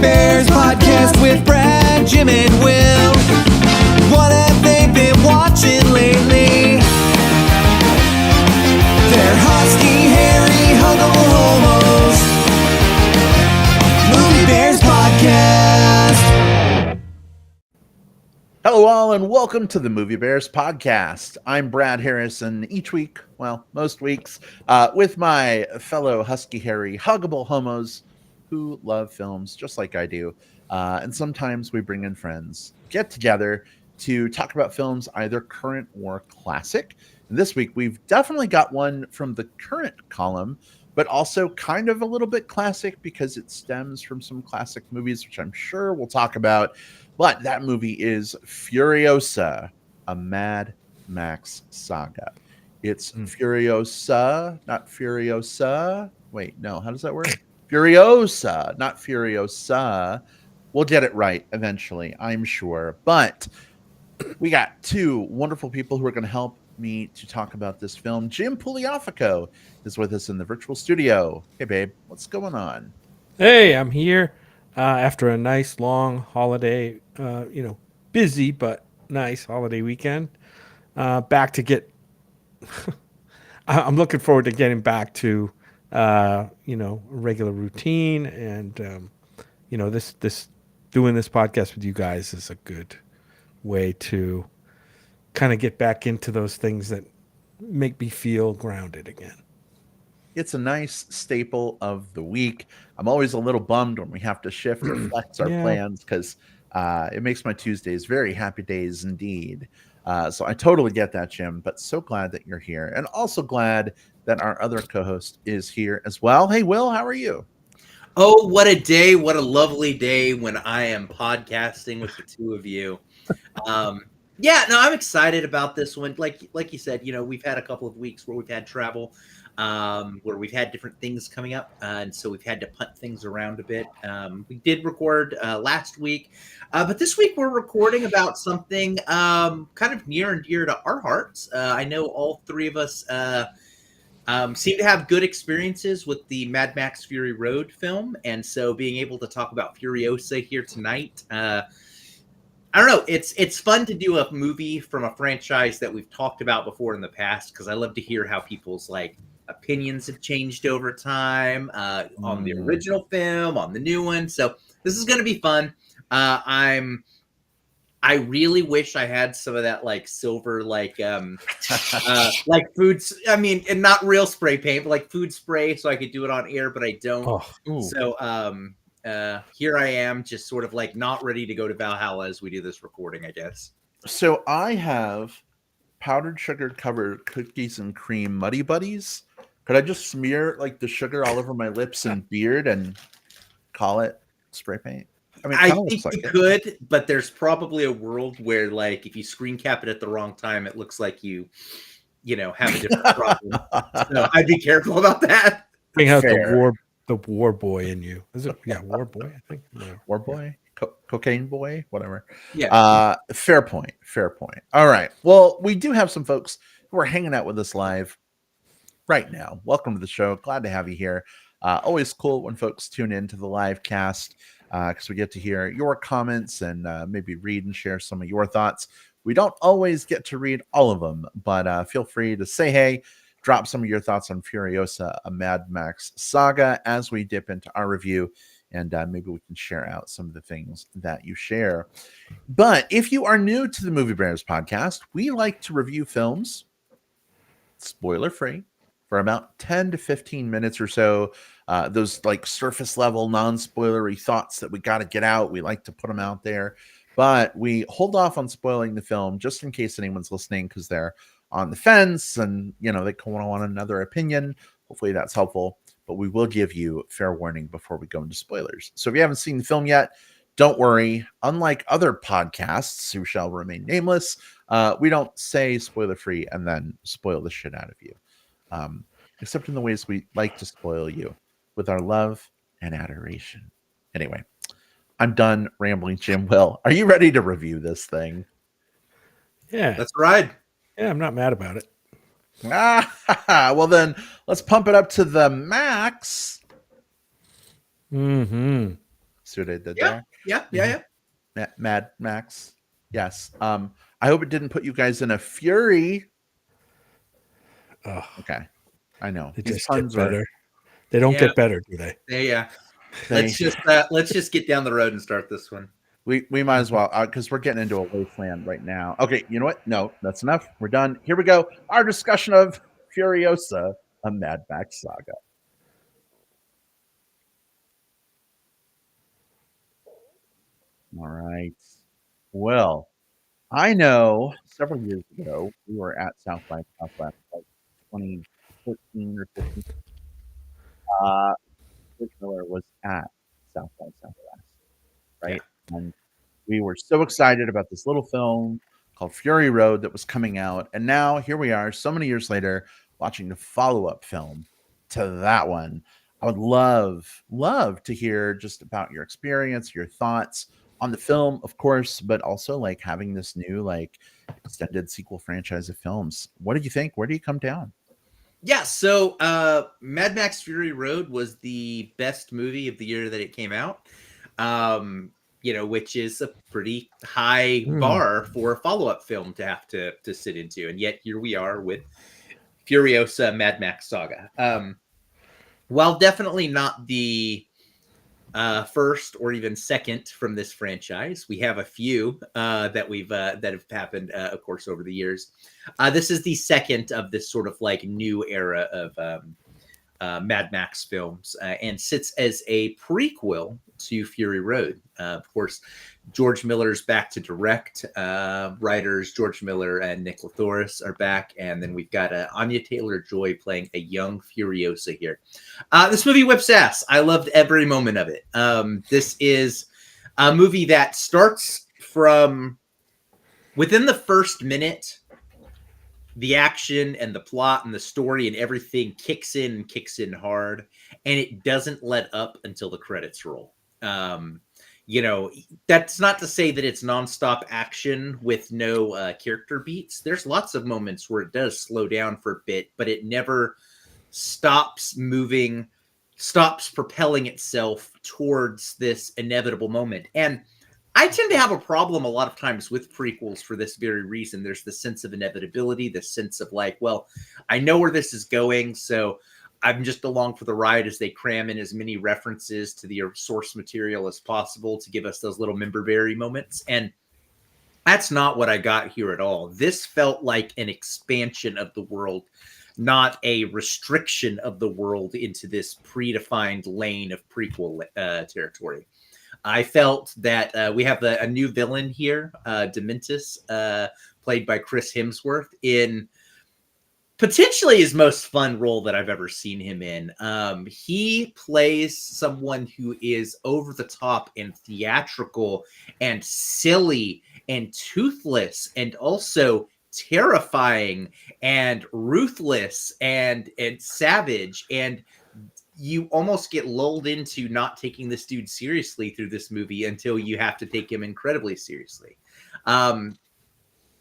Bears podcast with Brad, Jim, and Will. What have they been watching lately? They're husky, hairy, huggable homos. Movie Bears podcast. Hello all and welcome to the Movie Bears podcast. I'm Brad Harrison. Each week, well, most weeks, with my fellow husky, hairy, huggable homos who love films just like I do. And sometimes we bring in friends, get together to talk about films either current or classic. And this week we've definitely got one from the current column, but also kind of a little bit classic because it stems from some classic movies, which I'm sure we'll talk about. But that movie is Furiosa, a Mad Max Saga. It's Furiosa, not Furiosa. Wait, no, how does that work? Furiosa, not Furiosa. We'll get it right eventually, I'm sure. But we got two wonderful people who are going to help me to talk about this film. Jim Pugliafico is with us in the virtual studio. Hey, babe, what's going on? Hey, I'm here after a nice long holiday, busy but nice holiday weekend. Back to get, I'm looking forward to getting back to, regular routine, and this doing this podcast with you guys is a good way to kind of get back into those things that make me feel grounded again. It's a nice staple of the week. I'm always a little bummed when we have to shift or flex our plans because it makes my Tuesdays very happy days indeed. So I totally get that, Jim, but so glad that you're here, and also glad that our other co-host is here as well. Hey, Will, how are you? Oh, what a day. What a lovely day when I am podcasting with the two of you. I'm excited about this one. Like you said, we've had a couple of weeks where we've had travel, where we've had different things coming up, and so we've had to punt things around a bit. We did record last week, but this week we're recording about something kind of near and dear to our hearts. I know all three of us seem to have good experiences with the Mad Max Fury Road film, and so being able to talk about Furiosa here tonight, I don't know. It's fun to do a movie from a franchise that we've talked about before in the past, because I love to hear how people's opinions have changed over time on the original film, on the new one. So this is going to be fun. I really wish I had some of that silver foods. I mean, and not real spray paint, but food spray, so I could do it on air, but I don't. So here I am, just sort of not ready to go to Valhalla as we do this recording, I guess. So I have powdered sugar covered cookies and cream Muddy Buddies. Could I just smear the sugar all over my lips and beard and call it spray paint? I mean, I think you could, but there's probably a world where if you screen cap it at the wrong time, it looks like you have a different problem. So I'd be careful about that. Bring out the war boy in you. Is it? Yeah, war boy, I think. No. War boy? Cocaine boy? Whatever. Yeah. Fair point. All right. Well, we do have some folks who are hanging out with us live right now. Welcome to the show. Glad to have you here. Always cool when folks tune into the live cast because we get to hear your comments and maybe read and share some of your thoughts. We don't always get to read all of them, but feel free to say hey, drop some of your thoughts on Furiosa, a Mad Max Saga, as we dip into our review, and maybe we can share out some of the things that you share. But if you are new to the Movie Bears podcast, we like to review films spoiler-free for about 10 to 15 minutes or so. Those surface level, non-spoilery thoughts that we got to get out, we like to put them out there. But we hold off on spoiling the film just in case anyone's listening because they're on the fence and, they want another opinion. Hopefully that's helpful. But we will give you fair warning before we go into spoilers. So if you haven't seen the film yet, don't worry. Unlike other podcasts who shall remain nameless, we don't say spoiler-free and then spoil the shit out of you. Except in the ways we like to spoil you with our love and adoration. Anyway, I'm done rambling. Jim, Will, are you ready to review this thing? Yeah. Let's ride. Yeah, I'm not mad about it. Well, then let's pump it up to the max. So See what I did Yeah, there? yeah. Mad Max. Yes. I hope it didn't put you guys in a fury. Oh, Okay. I know. they These just get puns are better. They don't Yeah. get better, do they? Yeah. they, Let's just get down the road and start this one. we might as well because we're getting into a wasteland right now. Okay, you know what? No, that's enough. We're done. Here we go. Our discussion of Furiosa, a Mad Max Saga. All right. Well, I know several years ago we were at South by Southwest, like 2014 or 15. Rich Miller was at South by Southwest, right? And we were so excited about this little film called Fury Road that was coming out. And now here we are, so many years later, watching the follow-up film to that one. I would love to hear just about your experience, your thoughts on the film, of course, but also like having this new like extended sequel franchise of films. What did you think? Where do you come down? Yeah, so Mad Max Fury Road was the best movie of the year that it came out. Which is a pretty high bar for a follow-up film to have to sit into. And yet here we are with Furiosa Mad Max Saga. While definitely not the first or even second from this franchise, we have a few that have happened, of course, over the years. This is the second of this sort of like new era of Mad Max films, and sits as a prequel to Fury Road. Of course, George Miller's back to direct. Writers George Miller and Nick Lathoris are back, and then we've got Anya Taylor-Joy playing a young Furiosa here. This movie whips ass. I loved every moment of it. This is a movie that starts from within the first minute. The action and the plot and the story and everything kicks in hard, and it doesn't let up until the credits roll. That's not to say that it's nonstop action with no character beats. There's lots of moments where it does slow down for a bit, but it never stops moving, stops propelling itself towards this inevitable moment. And I tend to have a problem a lot of times with prequels for this very reason. There's the sense of inevitability, the sense of like, well, I know where this is going, so I'm just along for the ride as they cram in as many references to the source material as possible to give us those little memberberry moments. And that's not what I got here at all. This felt like an expansion of the world, not a restriction of the world into this predefined lane of prequel territory. I felt that we have a new villain here, Dementus, played by Chris Hemsworth, in potentially his most fun role that I've ever seen him in. He plays someone who is over the top and theatrical and silly and toothless and also terrifying and ruthless and savage, and you almost get lulled into not taking this dude seriously through this movie until you have to take him incredibly seriously.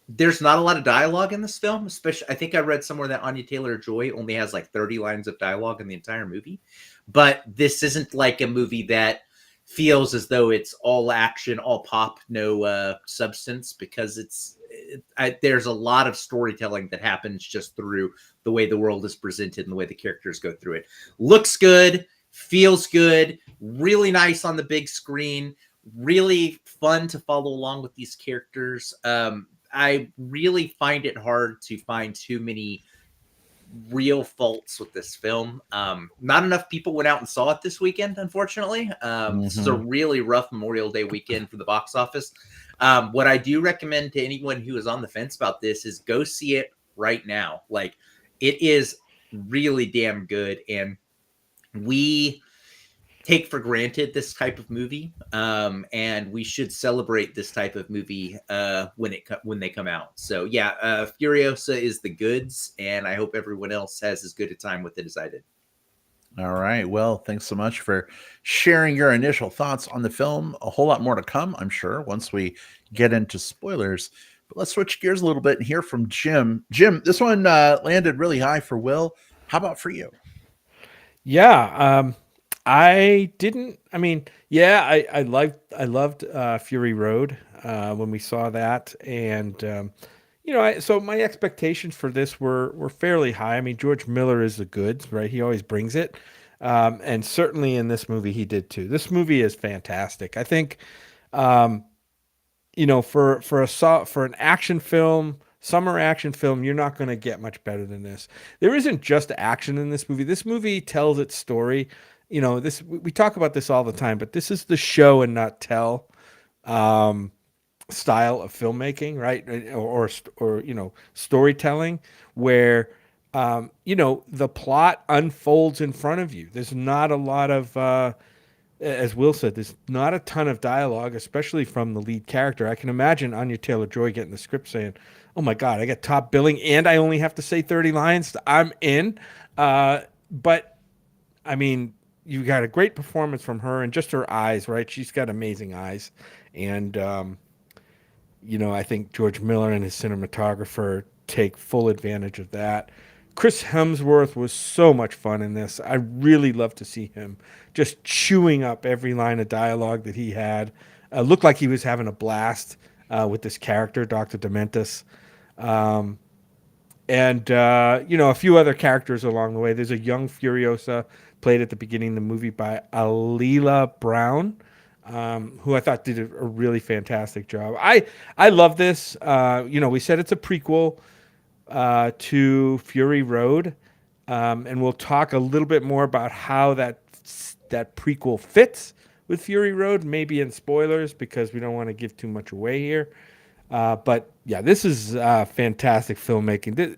There's not a lot of dialogue in this film, especially I think I read somewhere that Anya Taylor-Joy only has like 30 lines of dialogue in the entire movie. But this isn't like a movie that feels as though it's all action, all pop, no substance, because there's a lot of storytelling that happens just through the way the world is presented and the way the characters go through it. Looks good, feels good, really nice on the big screen, really fun to follow along with these characters. I really find it hard to find too many real faults with this film. Not enough people went out and saw it this weekend, unfortunately. This is a really rough Memorial Day weekend for the box office. What I do recommend to anyone who is on the fence about this is go see it right now. Like, it is really damn good, and we take for granted this type of movie, and we should celebrate this type of movie when they come out. So yeah, Furiosa is the goods, and I hope everyone else has as good a time with it as I did. All right. Well, thanks so much for sharing your initial thoughts on the film. A whole lot more to come, I'm sure, once we get into spoilers. But let's switch gears a little bit and hear from Jim. Jim, this one landed really high for Will. How about for you? Yeah. I didn't. I mean, yeah, I loved Fury Road when we saw that, and so my expectations for this were fairly high. I mean, George Miller is the goods, right? He always brings it, and certainly in this movie he did too. This movie is fantastic. I think, um, for an action film, summer action film, you're not going to get much better than this. There isn't just action in this movie. This movie tells its story. This we talk about this all the time, but this is the show and not tell style of filmmaking, right? Or storytelling where the plot unfolds in front of you. There's not a lot of as Will said, there's not a ton of dialogue, especially from the lead character. I can imagine Anya Taylor-Joy getting the script saying, "Oh my God, I got top billing and I only have to say 30 lines. I'm in." But I mean, you got a great performance from her and just her eyes, right? She's got amazing eyes, and I think George Miller and his cinematographer take full advantage of that. Chris Hemsworth was so much fun in this. I really love to see him just chewing up every line of dialogue that he had. Looked like he was having a blast with this character, Dr. Dementis. And a few other characters along the way. There's a young Furiosa played at the beginning of the movie by Alila Brown, who I thought did a really fantastic job. I love this. We said it's a prequel to Fury Road, and we'll talk a little bit more about how that prequel fits with Fury Road, maybe in spoilers because we don't want to give too much away here. But yeah, this is fantastic filmmaking.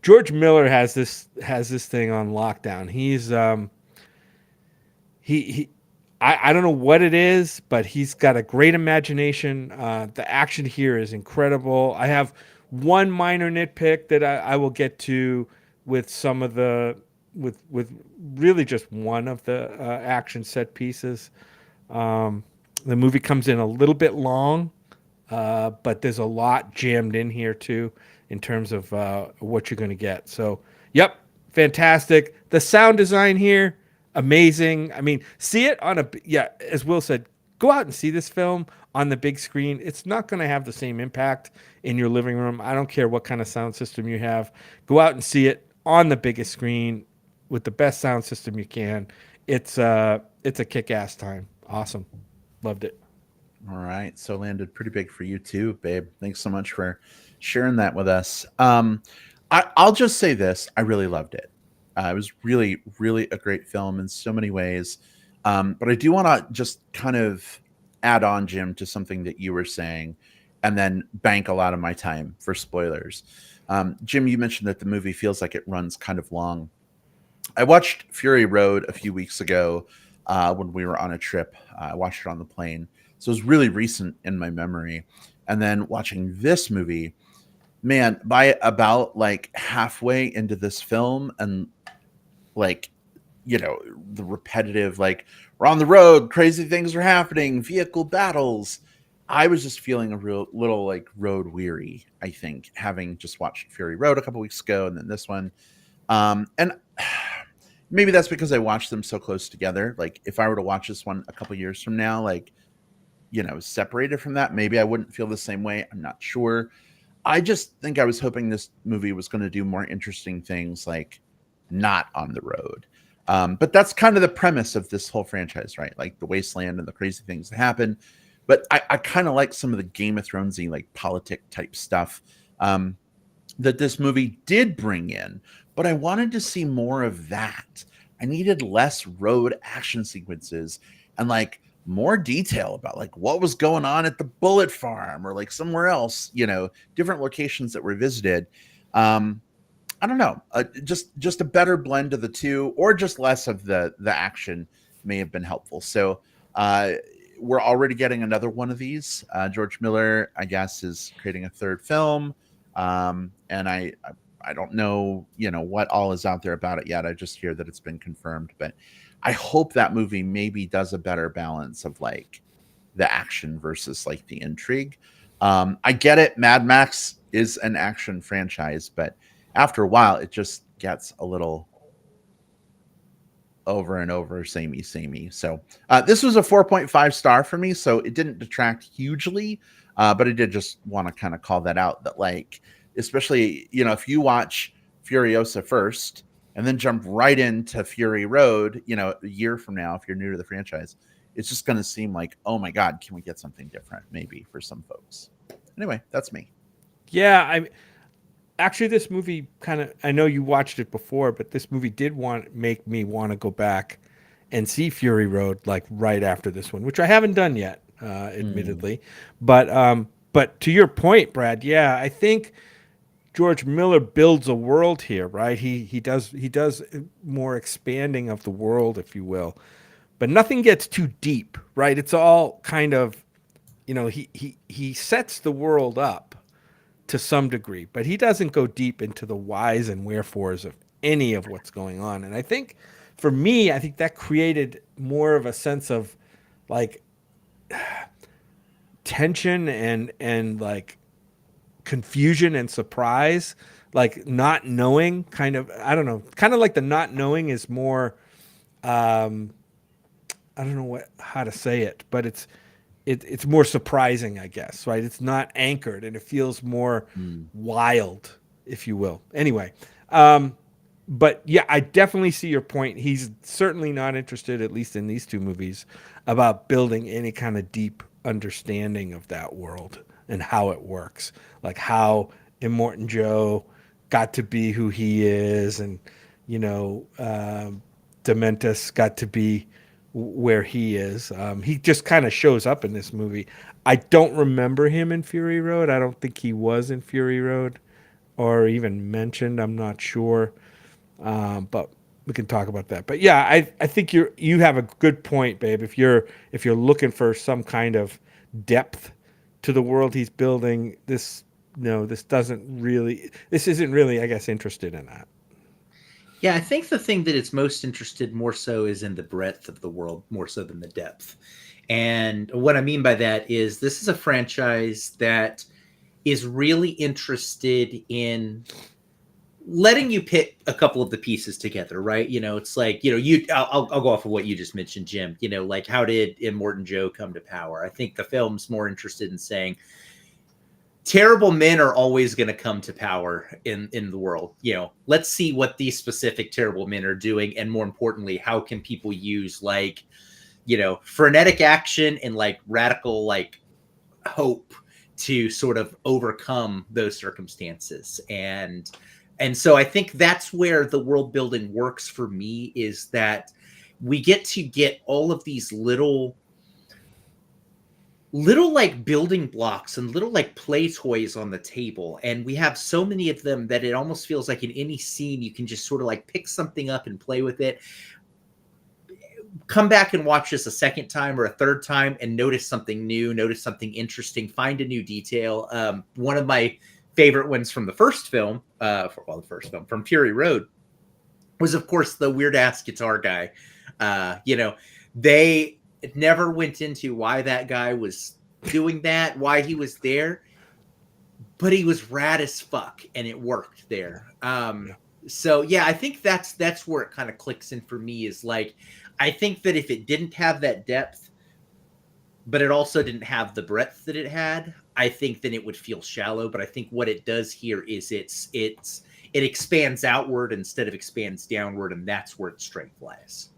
George Miller has this thing on lockdown. He's I don't know what it is, but he's got a great imagination. The action here is incredible. I have one minor nitpick that I will get to with some of with really just one of the action set pieces. The movie comes in a little bit long, but there's a lot jammed in here too in terms of what you're going to get. So, yep, fantastic. The sound design here, amazing. I mean, see it on as Will said, go out and see this film on the big screen. It's not going to have the same impact in your living room. I don't care what kind of sound system you have. Go out and see it on the biggest screen with the best sound system you can. It's a kick-ass time. Awesome. Loved it. All right. So landed pretty big for you too, babe. Thanks so much for sharing that with us. I'll just say this. I really loved it. It was really, really a great film in so many ways. But I do want to just kind of add on, Jim, to something that you were saying and then bank a lot of my time for spoilers. Jim, you mentioned that the movie feels like it runs kind of long. I watched Fury Road a few weeks ago when we were on a trip. I watched it on the plane. So it was really recent in my memory. And then watching this movie, man, by about like halfway into this film and like, the repetitive, like we're on the road, crazy things are happening, vehicle battles. I was just feeling a little like road weary, I think, having just watched Fury Road a couple weeks ago and then this one. And maybe that's because I watched them so close together. Like if I were to watch this one a couple years from now, like, separated from that, maybe I wouldn't feel the same way. I'm not sure. I just think I was hoping this movie was going to do more interesting things, like not on the road. But that's kind of the premise of this whole franchise, right? Like the wasteland and the crazy things that happen. But I kind of like some of the Game of Thronesy, like politic type stuff that this movie did bring in. But I wanted to see more of that. I needed less road action sequences and like more detail about like what was going on at the bullet farm or like somewhere else, different locations that were visited. I don't know, just a better blend of the two, or just less of the action may have been helpful. So we're already getting another one of these. George Miller, I guess, is creating a third film, and I don't know, what all is out there about it yet. I just hear that it's been confirmed, but I hope that movie maybe does a better balance of like the action versus like the intrigue. I get it. Mad Max is an action franchise, but after a while, it just gets a little over and over, samey. So this was a 4.5 star for me, so it didn't detract hugely, but I did just want to kind of call that out, that like, especially, you know, if you watch Furiosa first and then jump right into Fury Road, you know, a year from now, if you're new to the franchise, it's just going to seem like, oh my God, can we get something different maybe for some folks? Anyway, that's me. Yeah, actually, this movie kind of, I know you watched it before, but this movie did make me want to go back and see Fury Road like right after this one, which I haven't done yet, admittedly. But to your point, Brad, yeah, I think George Miller builds a world here, right? He does more expanding of the world, if you will, but nothing gets too deep, right? It's all kind of, you know, he sets the world up to some degree, but he doesn't go deep into the whys and wherefores of any of what's going on. And I think for me, I think that created more of a sense of like tension and like confusion and surprise, like not knowing, kind of, I don't know, kind of like the not knowing is more, I don't know how to say it, but it's more surprising, I guess, right? It's not anchored and it feels more wild, if you will. Anyway, but yeah, I definitely see your point. He's certainly not interested, at least in these two movies, about building any kind of deep understanding of that world and how it works, like how Immortan Joe got to be who he is, and you know, Dementus got to be where he is. He just kind of shows up in this movie. I don't remember him in Fury Road. I don't think he was in Fury Road or even mentioned. I'm not sure. But we can talk about that. But yeah, I think you have a good point, babe. If you're looking for some kind of depth to the world he's building, this isn't really, I guess, interested in that. Yeah, I think the thing that it's most interested more so is in the breadth of the world, more so than the depth. And what I mean by that is this is a franchise that is really interested in letting you pick a couple of the pieces together, right? You know, it's like, you know, I'll go off of what you just mentioned, Jim. You know, like, how did Immortan Joe come to power? I think the film's more interested in saying terrible men are always going to come to power in the world. You know, let's see what these specific terrible men are doing, and more importantly, how can people use, like, you know, frenetic action and like radical like hope to sort of overcome those circumstances. And so I think that's where the world building works for me, is that we get all of these little like building blocks and little like play toys on the table, and we have so many of them that it almost feels like in any scene you can just sort of like pick something up and play with it, come back and watch this a second time or a third time and notice something new, notice something interesting, find a new detail. One of my favorite ones from the first film, from Fury Road, was of course the weird ass guitar guy. You know, they never went into why that guy was doing that, why he was there, but he was rad as fuck and it worked there. So yeah, I think that's where it kind of clicks in for me, is like, I think that if it didn't have that depth, but it also didn't have the breadth that it had, I think then it would feel shallow. But I think what it does here is it expands outward instead of expands downward, and that's where its strength lies.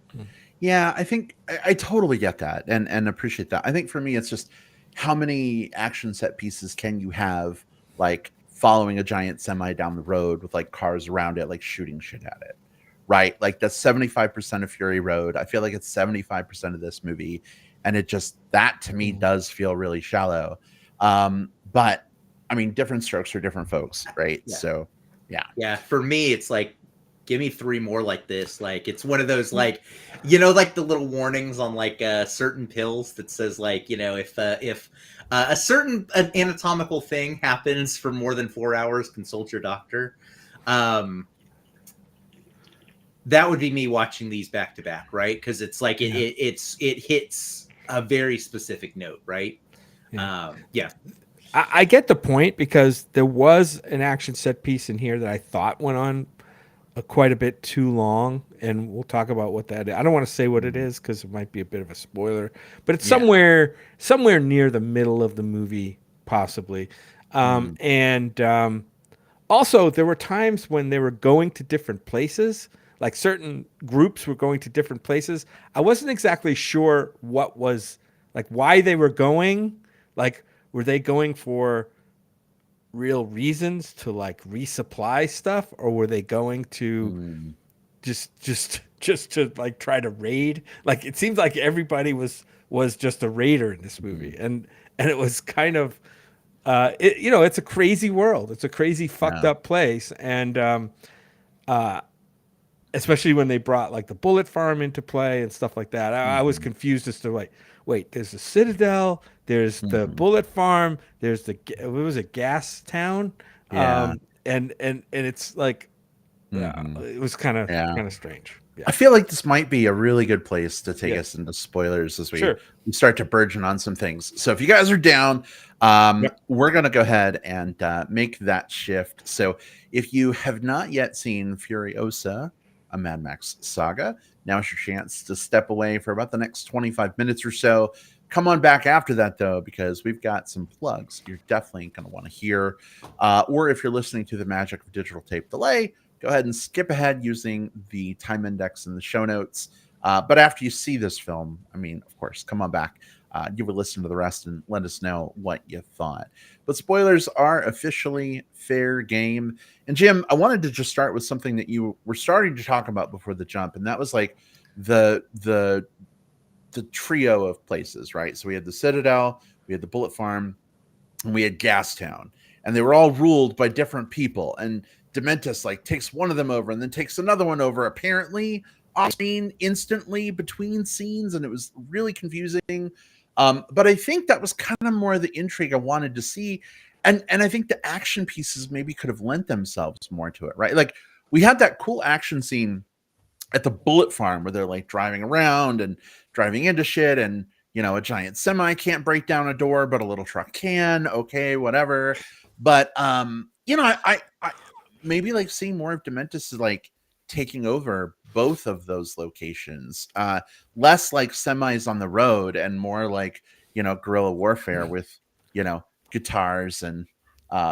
Yeah, I think I totally get that and appreciate that. I think for me, it's just how many action set pieces can you have, like following a giant semi down the road with like cars around it, like shooting shit at it, right? Like that's 75% of Fury Road. I feel like it's 75% of this movie. And it just, that to me does feel really shallow. But I mean, different strokes for different folks, right? Yeah. So yeah. Yeah, for me, it's like, give me 3 more like this. Like, it's one of those, like, you know, like the little warnings on like certain pills that says, like, you know, if a certain anatomical thing happens for more than 4 hours, consult your doctor. That would be me watching these back to back, right? Because it's like it hits a very specific note, right? Yeah. I get the point, because there was an action set piece in here that I thought went on quite a bit too long, and we'll talk about what that is. I don't want to say what it is because it might be a bit of a spoiler, but it's Yeah. somewhere near the middle of the movie, possibly. And also, there were times when they were going to different places, like certain groups were going to different places. I wasn't exactly sure what was like why they were going. Like, were they going for real reasons to like resupply stuff, or were they going to just to like try to raid? Like, it seems like everybody was just a raider in this movie, and it was kind of it's a crazy world. It's a crazy fucked Yeah. up place, and especially when they brought like the bullet farm into play and stuff like that. I was confused as to like, wait, there's the Citadel, there's the bullet farm, there's the what was it, gas town, Yeah. and it's like, it was kind Yeah. of strange. Yeah, I feel like this might be a really good place to take Yeah. us into spoilers as we Sure. start to burgeon on some things. So if you guys are down, Yep. we're going to go ahead and make that shift. So if you have not yet seen Furiosa, a Mad Max Saga, now's your chance to step away for about the next 25 minutes or so. Come on back after that, though, because we've got some plugs you're definitely going to want to hear. Or if you're listening to the magic of digital tape delay, go ahead and skip ahead using the time index in the show notes. But after you see this film, I mean, of course, come on back. You would listen to the rest and let us know what you thought. But spoilers are officially fair game. And Jim, I wanted to just start with something that you were starting to talk about before the jump, and that was like the trio of places, right? So we had the Citadel, we had the Bullet Farm, and we had Gastown, and they were all ruled by different people. And Dementus like takes one of them over and then takes another one over, apparently off screen instantly between scenes, and it was really confusing. But I think that was kind of more the intrigue I wanted to see, and I think the action pieces maybe could have lent themselves more to it, right? Like we had that cool action scene at the bullet farm where they're like driving around and driving into shit, and a giant semi can't break down a door but a little truck can. Okay, whatever. But I maybe like seeing more of Dementus is like taking over both of those locations, less like semis on the road and more like guerrilla warfare with guitars and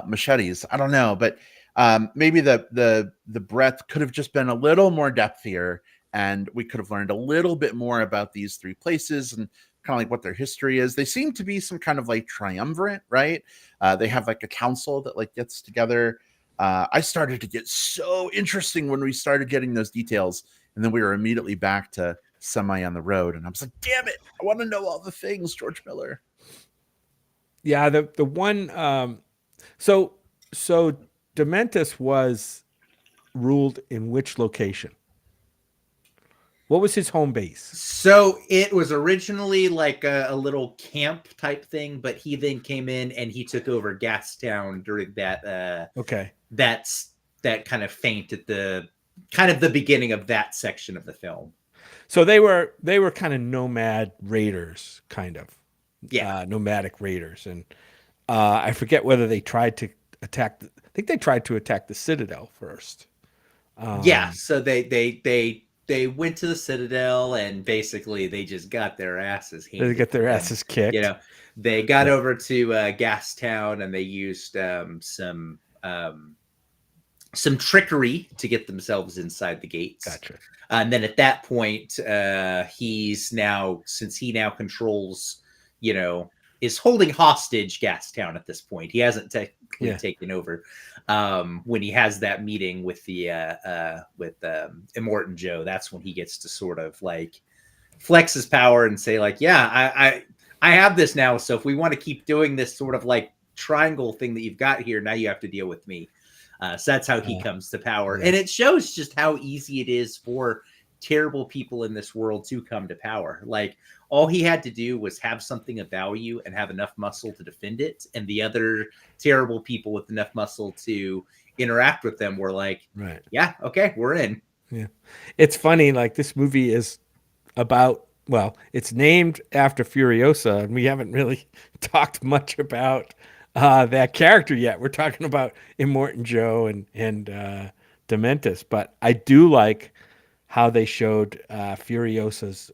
machetes. I don't know, but maybe the breadth could have just been a little more depth here, and we could have learned a little bit more about these three places and kind of like what their history is. They seem to be some kind of like triumvirate, right? They have like a council that like gets together. I started to get so interesting when we started getting those details, and then we were immediately back to semi on the road, and I was like, damn it, I want to know all the things, George Miller. Yeah, the one so Dementus was ruled in which location? What was his home base? So it was originally like a little camp type thing, but he then came in and he took over Gastown during that Okay. that kind of feint at the kind of the beginning of that section of the film. So they were kind of nomad raiders, kind of. Yeah. Nomadic raiders, and I forget whether they tried to attack. I think they tried to attack the Citadel first. Yeah. So they went to the Citadel and basically they just got their asses handed. They get their asses kicked. They got over to Gastown and they used some trickery to get themselves inside the gates. Gotcha. And then at that point, since he now controls, is holding hostage Gastown at this point. He hasn't technically taken over. When he has that meeting with Immortan Joe, that's when he gets to sort of like flex his power and say like, yeah, I have this now. So if we want to keep doing this sort of like triangle thing that you've got here, now you have to deal with me. So that's how he comes to power. And it shows just how easy it is for terrible people in this world to come to power. Like all he had to do was have something of value and have enough muscle to defend it. And the other terrible people with enough muscle to interact with them were like, right. Yeah, okay, we're in. Yeah. It's funny. Like this movie is about, well, it's named after Furiosa, and we haven't really talked much about that character yet. We're talking about Immortan Joe and Dementis. But I do like how they showed Furiosa's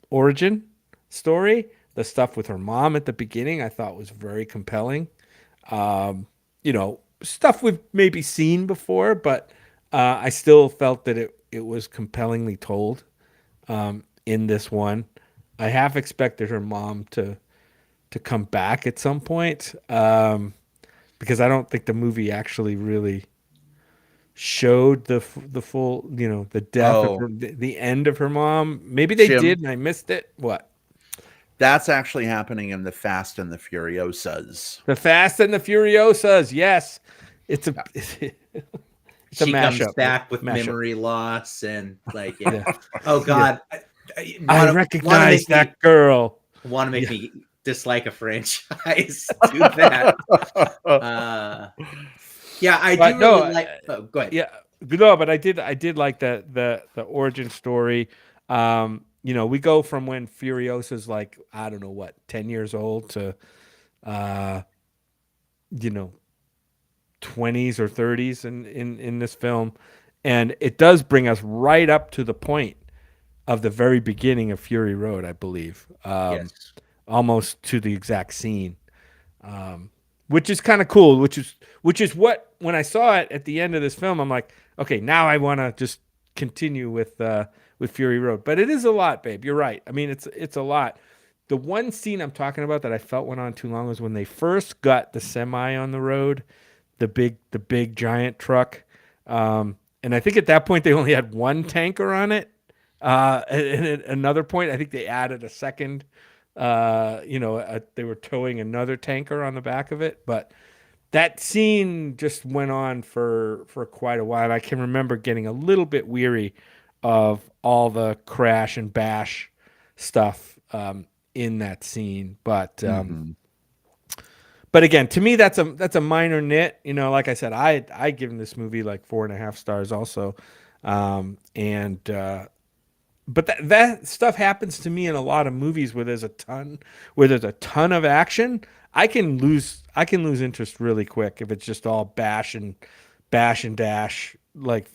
origin story. The stuff with her mom at the beginning, I thought was very compelling. You know, stuff we've maybe seen before, but I still felt that it was compellingly told in this one. I half expected her mom to come back at some point because I don't think the movie actually really showed the full, you know, the death of Oh, her, the end of her mom. Maybe they Jim, did and I missed it. What? that's actually happening in the Fast and the Furiosas. The Fast and the Furiosas. Yes, it's a Yeah. it's a She comes mashup. back with Mashup. memory loss and like, Yeah. oh God, I recognize that girl. Want to make Yeah. me dislike a franchise? Do that. Yeah, I But do no, really like. Oh, go ahead. Yeah, no, but I did like the origin story. You know, we go from when Furiosa's like, I don't know what, 10 years old to you know, 20s or 30s in this film. And it does bring us right up to the point of the very beginning of Fury Road, I believe. Yes. Almost to the exact scene. Which is kind of cool, which is what, when I saw it at the end of this film, I'm like, okay, now I want to just continue with Fury Road. But it is a lot, babe. You're right. I mean, it's a lot. The one scene I'm talking about that I felt went on too long was when they first got the semi on the road, the big giant truck. And I think at that point they only had one tanker on it. And at another point, I think they added a second. They were towing another tanker on the back of it, but that scene just went on for quite a while. I can remember getting a little bit weary of all the crash and bash stuff in that scene, but again, to me, that's a minor nit. You know, like I said, I given this movie like 4.5 stars also, but that stuff happens to me in a lot of movies where there's a ton of action. I can lose interest really quick if it's just all bash and dash, like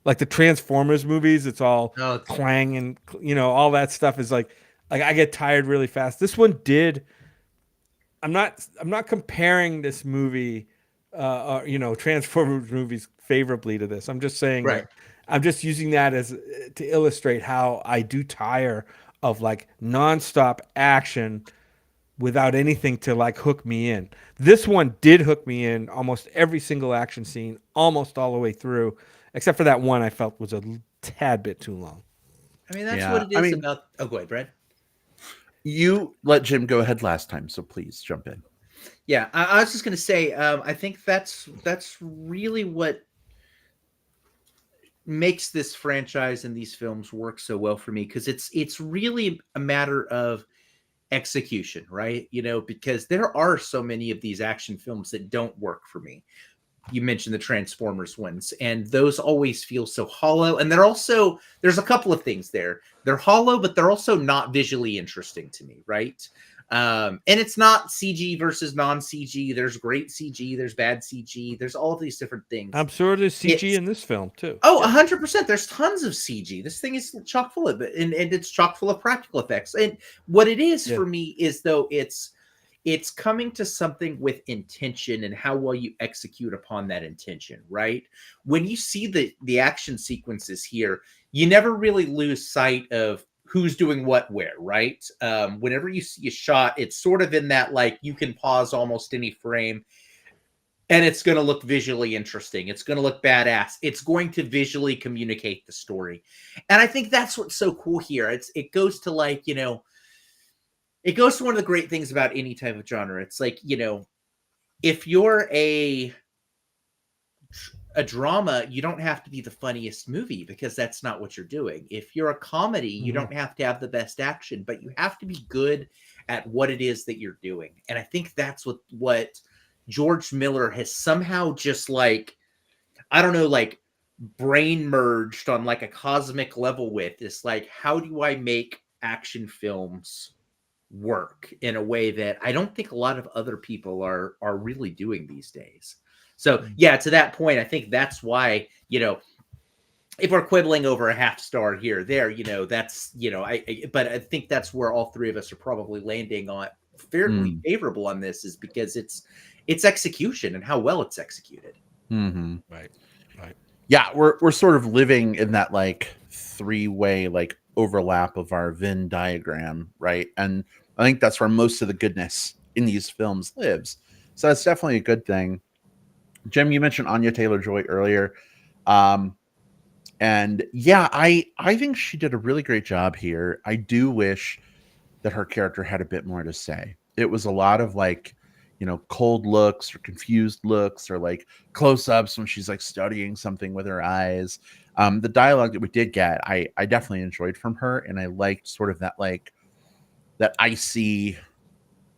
the Transformers movies. It's all clang and, you know, all that stuff is like I get tired really fast. This one did. I'm not comparing this movie, Transformers movies favorably to this. I'm just saying Right. that I'm just using that as to illustrate how I do tire of like nonstop action without anything to like hook me in. This one did hook me in almost every single action scene, almost all the way through, except for that one I felt was a tad bit too long. I mean, that's what it is about. Oh, go ahead, Brad. You let Jim go ahead last time, so please jump in. Yeah, I was just going to say, I think that's really what makes this franchise and these films work so well for me, because it's really a matter of execution, right? You know, because there are so many of these action films that don't work for me. You mentioned the Transformers ones, and those always feel so hollow. And there's a couple of things there. They're hollow, but they're also not visually interesting to me, right? And it's not CG versus non-CG. There's great CG, there's bad CG, there's all of these different things. I'm sure there's CG in this film too. Oh, 100%. There's tons of CG. This thing is chock full of it, and it's chock full of practical effects. And what it is for me is, though, it's coming to something with intention and how well you execute upon that intention, right? When you see the action sequences here, you never really lose sight of who's doing what where, right? Whenever you see a shot, it's sort of in that, like, you can pause almost any frame and it's going to look visually interesting. It's going to look badass. It's going to visually communicate the story. And I think that's what's so cool here. It goes to, like, you know, it goes to one of the great things about any type of genre. It's like, you know, if you're a drama, you don't have to be the funniest movie, because that's not what you're doing. If you're a comedy, you don't have to have the best action, but you have to be good at what it is that you're doing. And I think that's what George Miller has somehow just, like, I don't know, like, brain merged on like a cosmic level with. It's like, how do I make action films work in a way that I don't think a lot of other people are really doing these days? So yeah, to that point, I think that's why, if we're quibbling over a half star here or there, that's, but I think that's where all three of us are probably landing on fairly favorable on this, is because it's execution and how well it's executed. Mm-hmm. Right. Yeah, we're sort of living in that like three-way like overlap of our Venn diagram, right? And I think that's where most of the goodness in these films lives. So that's definitely a good thing. Jim, you mentioned Anya Taylor-Joy earlier. And yeah, I think she did a really great job here. I do wish that her character had a bit more to say. It was a lot of like, cold looks or confused looks or like close-ups when she's like studying something with her eyes. The dialogue that we did get, I definitely enjoyed from her, and I liked sort of that like that icy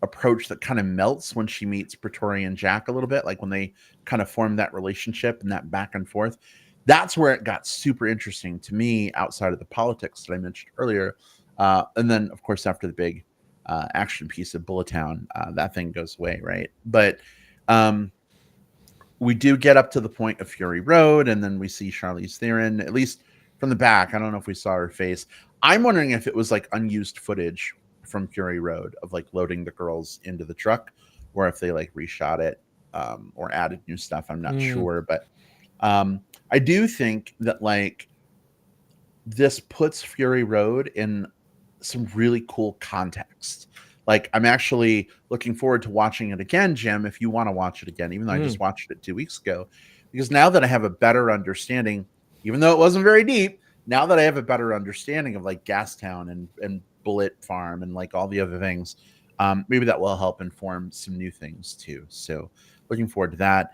approach that kind of melts when she meets Praetorian Jack a little bit, like when they kind of form that relationship and that back and forth. That's where it got super interesting to me outside of the politics that I mentioned earlier. And then, of course, after the big action piece of Bulletown, that thing goes away, right? But we do get up to the point of Fury Road, and then we see Charlize Theron, at least from the back. I don't know if we saw her face. I'm wondering if it was like unused footage from Fury Road of like loading the girls into the truck, or if they like reshot it or added new stuff. I'm not sure, but I do think that like this puts Fury Road in some really cool context. Like, I'm actually looking forward to watching it again, Jim, if you want to watch it again, even though I just watched it 2 weeks ago, because now that I have a better understanding, even though it wasn't very deep, now that I have a better understanding of like Gastown and Bullet Farm and like all the other things, maybe that will help inform some new things too. So looking forward to that.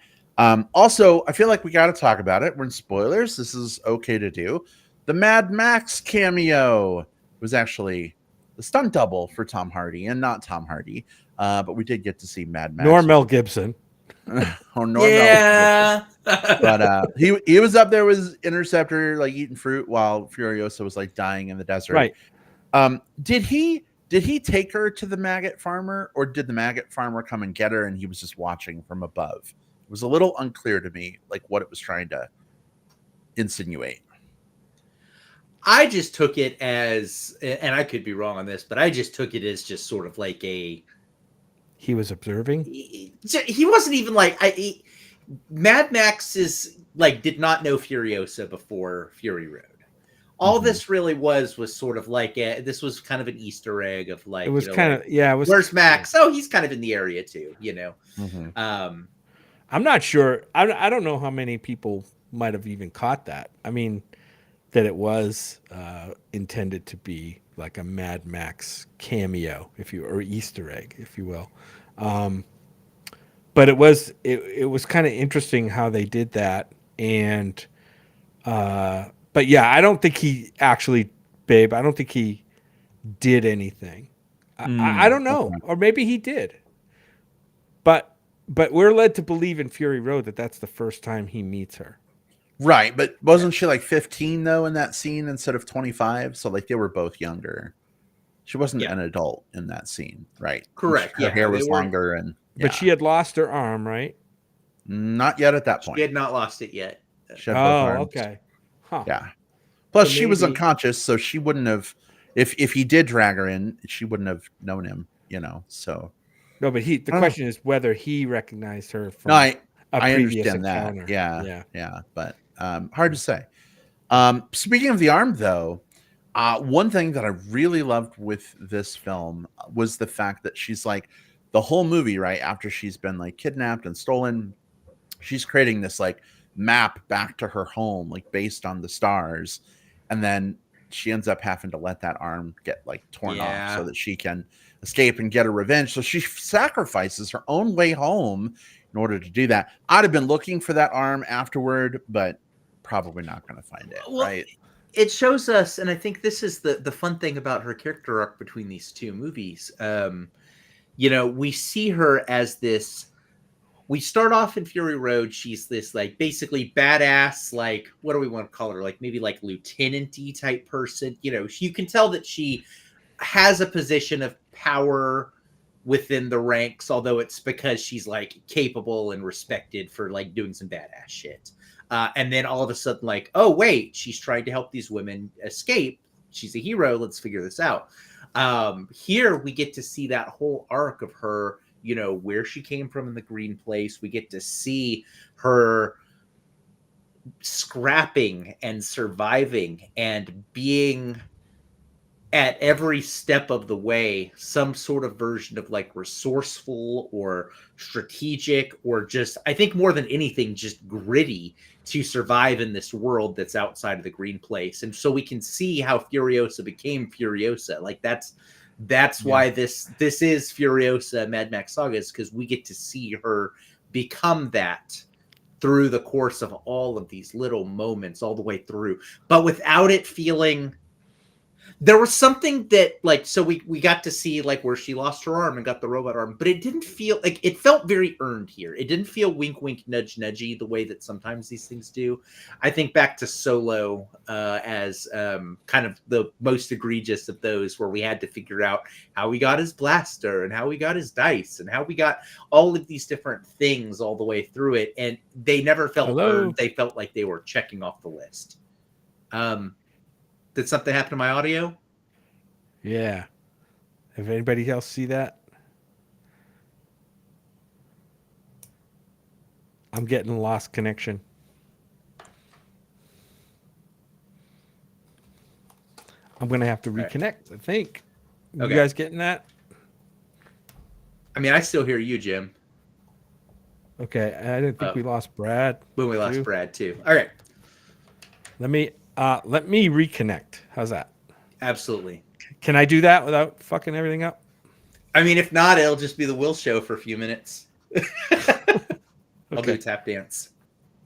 Also, I feel like we got to talk about it. We're in spoilers. This is okay to do. The Mad Max cameo was actually the stunt double for Tom Hardy, and not Tom Hardy, but we did get to see Mad Max. Nor Mel Gibson. Yeah. But he was up there with Interceptor, like eating fruit, while Furiosa was like dying in the desert. Right. Did he take her to the maggot farmer, or did the maggot farmer come and get her and he was just watching from above? It was a little unclear to me, like what it was trying to insinuate. I just took it as, and I could be wrong on this, but I just took it as just sort of like he was observing. He wasn't even like Mad Max is like did not know Furiosa before Fury Road. All this really was sort of like this was kind of an Easter egg of like, It was kind of, yeah. It was, where's Max? Oh, he's kind of in the area too, I'm not sure. I don't know how many people might have even caught that. I mean, that it was intended to be like a Mad Max cameo, or Easter egg, if you will. But it was kind of interesting how they did that, and but yeah, I don't think he actually, babe. I don't think he did anything. I don't know, or maybe he did. But we're led to believe in Fury Road that that's the first time he meets her. Right, but wasn't she like 15 though in that scene instead of 25? So like they were both younger. She wasn't an adult in that scene, right? Correct. Her hair was longer, and but she had lost her arm, right? Not yet at that point. She had not lost it yet. She had both arms. Okay. Huh. Yeah. Plus, So she was maybe- unconscious, so she wouldn't have. If he did drag her in, she wouldn't have known him. So No, but the question is whether he recognized her from no, I previous understand encounter. that. Yeah, but hard to say. Speaking of the arm, though, one thing that I really loved with this film was the fact that she's like the whole movie, right after she's been like kidnapped and stolen, she's creating this like map back to her home, like based on the stars, and then she ends up having to let that arm get like torn off so that she can escape and get her revenge. So she sacrifices her own way home in order to do that. I'd have been looking for that arm afterward, but probably not going to find it. Right. It shows us, and I think this is the fun thing about her character arc between these two movies. We see her as this. We start off in Fury Road. She's this like basically badass, like what do we want to call her? Like maybe like lieutenant-y type person. You can tell that she has a position of power within the ranks, although it's because she's like capable and respected for like doing some badass shit. And then all of a sudden, like, oh wait, she's trying to help these women escape. She's a hero. Let's figure this out. Here we get to see that whole arc of her, you know, where she came from in the green place. We get to see her scrapping and surviving and being at every step of the way some sort of version of like resourceful or strategic, or just, I think more than anything, just gritty to survive in this world that's outside of the green place. And so we can see how Furiosa became Furiosa. Like that's why this is Furiosa Mad Max Saga, is because we get to see her become that through the course of all of these little moments all the way through, but without it feeling. There was something that, like, so we got to see like where she lost her arm and got the robot arm, but it didn't feel like, it felt very earned here. It didn't feel wink wink nudge nudgy the way that sometimes these things do. I think back to Solo as kind of the most egregious of those, where we had to figure out how we got his blaster and how we got his dice and how we got all of these different things all the way through it, and they never felt earned. They felt like they were checking off the list. Did something happen to my audio? Yeah. If anybody else see that? I'm getting lost connection. I'm going to have to reconnect, I think. You guys getting that? I mean, I still hear you, Jim. Okay. I didn't think we lost Brad. When we lost Brad, too. All right. Let me reconnect. How's that? Absolutely. Can I do that without fucking everything up? I mean, if not, it'll just be the Will Show for a few minutes. I'll do a tap dance.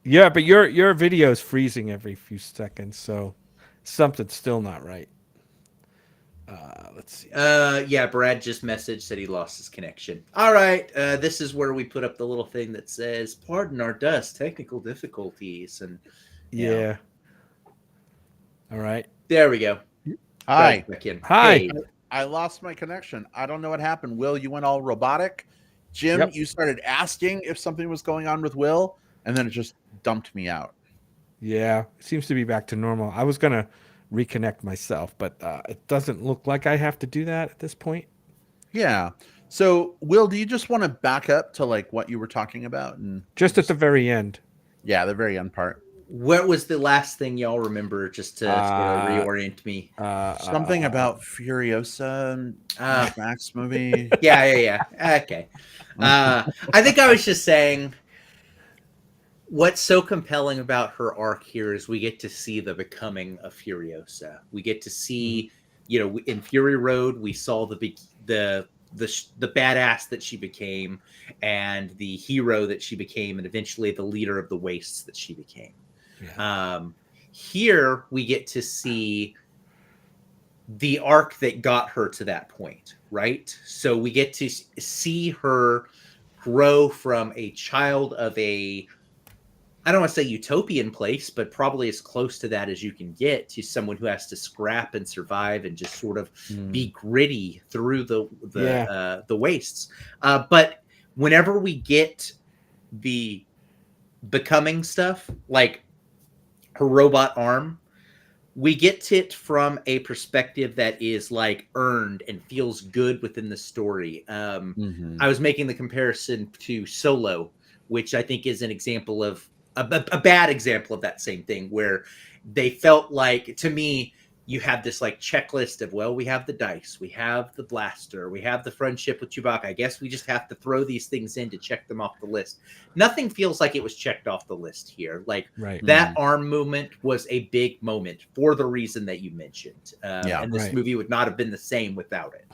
Yeah, but your video is freezing every few seconds, so something's still not right. Let's see. Yeah, Brad just messaged, said he lost his connection. All right. This is where we put up the little thing that says, "Pardon our dust, technical difficulties." And yeah. All right. There we go. Hi. Hi. Hey. I lost my connection. I don't know what happened. Will, you went all robotic. Jim, you started asking if something was going on with Will, and then it just dumped me out. Yeah, it seems to be back to normal. I was going to reconnect myself, but it doesn't look like I have to do that at this point. Yeah. So, Will, do you just want to back up to like what you were talking about? And just at the very end. Yeah, the very end part. What was the last thing y'all remember, just to sort of reorient me? Something about Furiosa, Mad Max movie. Yeah. Okay. I think I was just saying, what's so compelling about her arc here is we get to see the becoming of Furiosa. We get to see, you know, in Fury Road, we saw the badass that she became, and the hero that she became, and eventually the leader of the wastes that she became. Yeah. Here we get to see the arc that got her to that point, right? So we get to see her grow from a child of a, I don't want to say utopian place, but probably as close to that as you can get, to someone who has to scrap and survive and just sort of be gritty through the wastes. But whenever we get the becoming stuff, like her robot arm, we get it from a perspective that is like earned and feels good within the story. I was making the comparison to Solo, which I think is an example of a bad example of that same thing, where they felt like, to me, you have this like checklist of, well, we have the dice, we have the blaster, we have the friendship with Chewbacca. I guess we just have to throw these things in to check them off the list. Nothing feels like it was checked off the list here. Like that arm movement was a big moment for the reason that you mentioned. And this movie would not have been the same without it.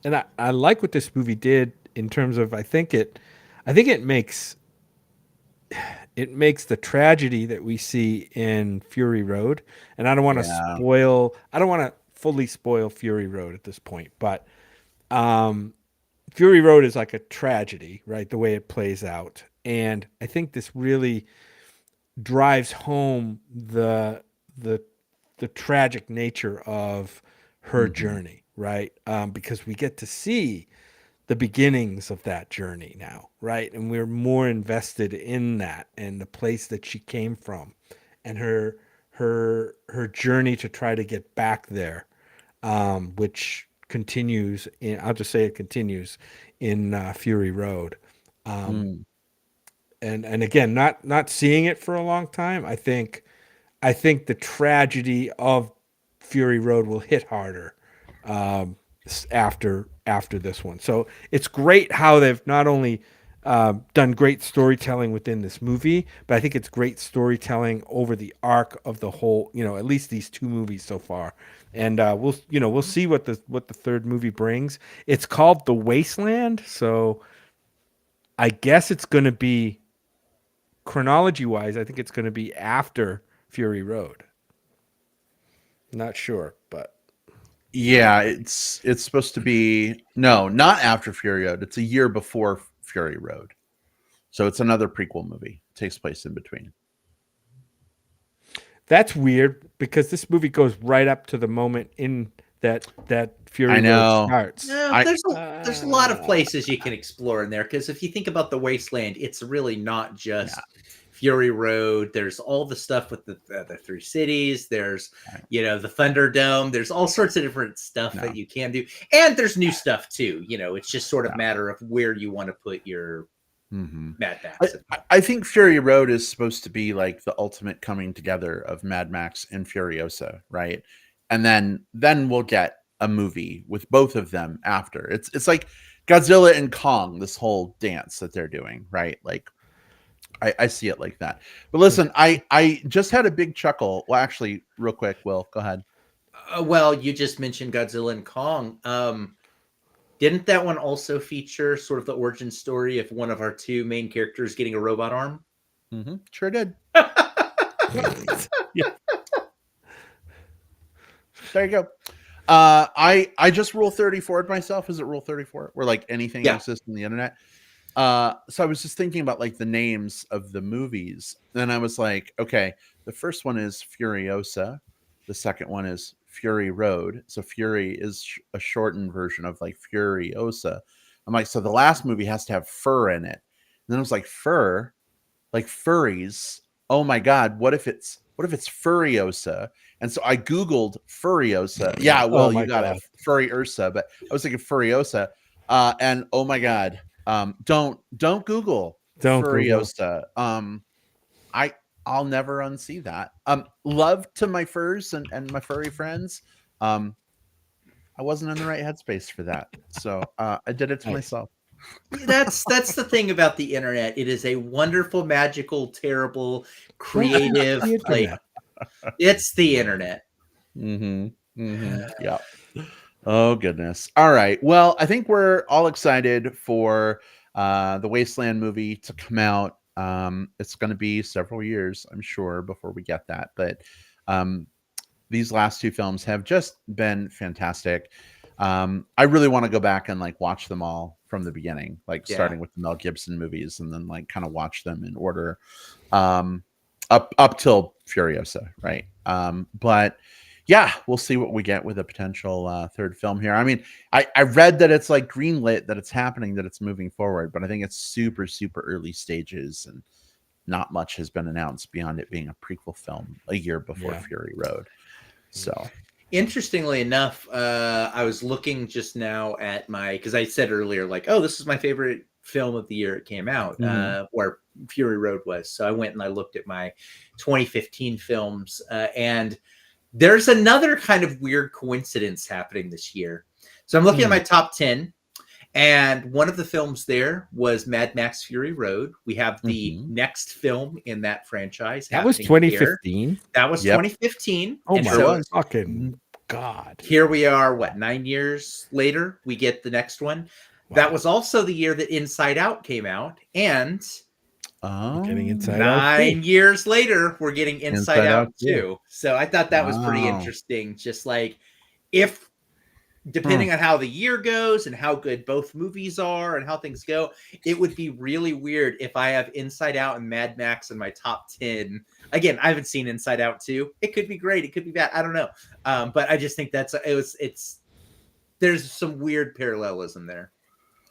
And I like what this movie did in terms of, I think it makes the tragedy that we see in Fury Road, and I don't want to fully spoil Fury Road at this point, but Fury Road is like a tragedy, right? The way it plays out. And I think this really drives home the tragic nature of her journey, right? Because we get to see the beginnings of that journey now, right? And we're more invested in that and the place that she came from and her journey to try to get back there, which continues in, I'll just say it continues in Fury Road. Mm. And again, not seeing it for a long time, I think the tragedy of Fury Road will hit harder after this one. So it's great how they've not only done great storytelling within this movie, but I think it's great storytelling over the arc of the whole. At least these two movies so far. And we'll see what the third movie brings. It's called The Wasteland, so I guess it's going to be chronology wise. I think it's going to be after Fury Road. Not sure, but Yeah, it's supposed to be not after Fury Road. It's a year before Fury Road. So it's another prequel movie. It takes place in between. that's weird because this movie goes right up to the moment in that Fury I Road know. starts. No, there's a lot of places you can explore in there, because if you think about the Wasteland, it's really not just Fury Road. There's all the stuff with the three cities. There's the Thunderdome. There's all sorts of different stuff that you can do, and there's new stuff too. It's just sort of a matter of where you want to put your Mad Max. I think Fury Road is supposed to be like the ultimate coming together of Mad Max and Furiosa, right? And then we'll get a movie with both of them after. It's like Godzilla and Kong, this whole dance that they're doing, right? Like I see it like that. But listen, I just had a big chuckle. Well, actually, real quick, Will, go ahead. Well, you just mentioned Godzilla and Kong. Didn't that one also feature sort of the origin story of one of our two main characters getting a robot arm? Mm-hmm. Sure did. Yeah. There you go. I just rule 34'd myself. Is it rule 34? Where like anything exists on the internet? So I was just thinking about like the names of the movies. Then I was like, okay, the first one is Furiosa. The second one is Fury Road. So Fury is a shortened version of like Furiosa. I'm like, so the last movie has to have fur in it. And then I was like, fur, like furries. Oh my God, what if it's Furiosa? And so I Googled Furiosa. Yeah, well, you got it, Furry Ursa, but I was thinking Furiosa. And oh my God, don't Google Furiosa. I'll never unsee that. Love to my furs and my furry friends. I wasn't in the right headspace for that, so I did it to myself. That's the thing about the internet. It is a wonderful, magical, terrible, creative. Like, it's the internet. Yeah. Oh goodness. All right. Well, I think we're all excited for the Wasteland movie to come out. It's going to be several years, I'm sure, before we get that. But these last two films have just been fantastic. I really want to go back and like watch them all from the beginning, like starting with the Mel Gibson movies and then like kind of watch them in order up till Furiosa, right? But yeah, we'll see what we get with a potential third film here. I mean, I read that it's like greenlit, that it's happening, that it's moving forward, but I think it's super, super early stages and not much has been announced beyond it being a prequel film a year before Fury Road. So interestingly enough, I was looking just now at because I said earlier, like, oh, this is my favorite film of the year it came out, where Fury Road was. So I went and I looked at my 2015 films, and there's another kind of weird coincidence happening this year. So I'm looking at my top 10, and one of the films there was Mad Max Fury Road. We have the next film in that franchise. That was 2015. That was 2015. Oh and my fucking God. Here we are, 9 years later, we get the next one. Wow. That was also the year that Inside Out came out. And getting Inside 9 years later, we're getting Inside Out 2. So I thought that was pretty interesting. Just like, if depending on how the year goes and how good both movies are and how things go, it would be really weird if I have Inside Out and Mad Max in my top 10. Again, I haven't seen Inside Out 2. It could be great. It could be bad. I don't know. But I just think there's some weird parallelism there.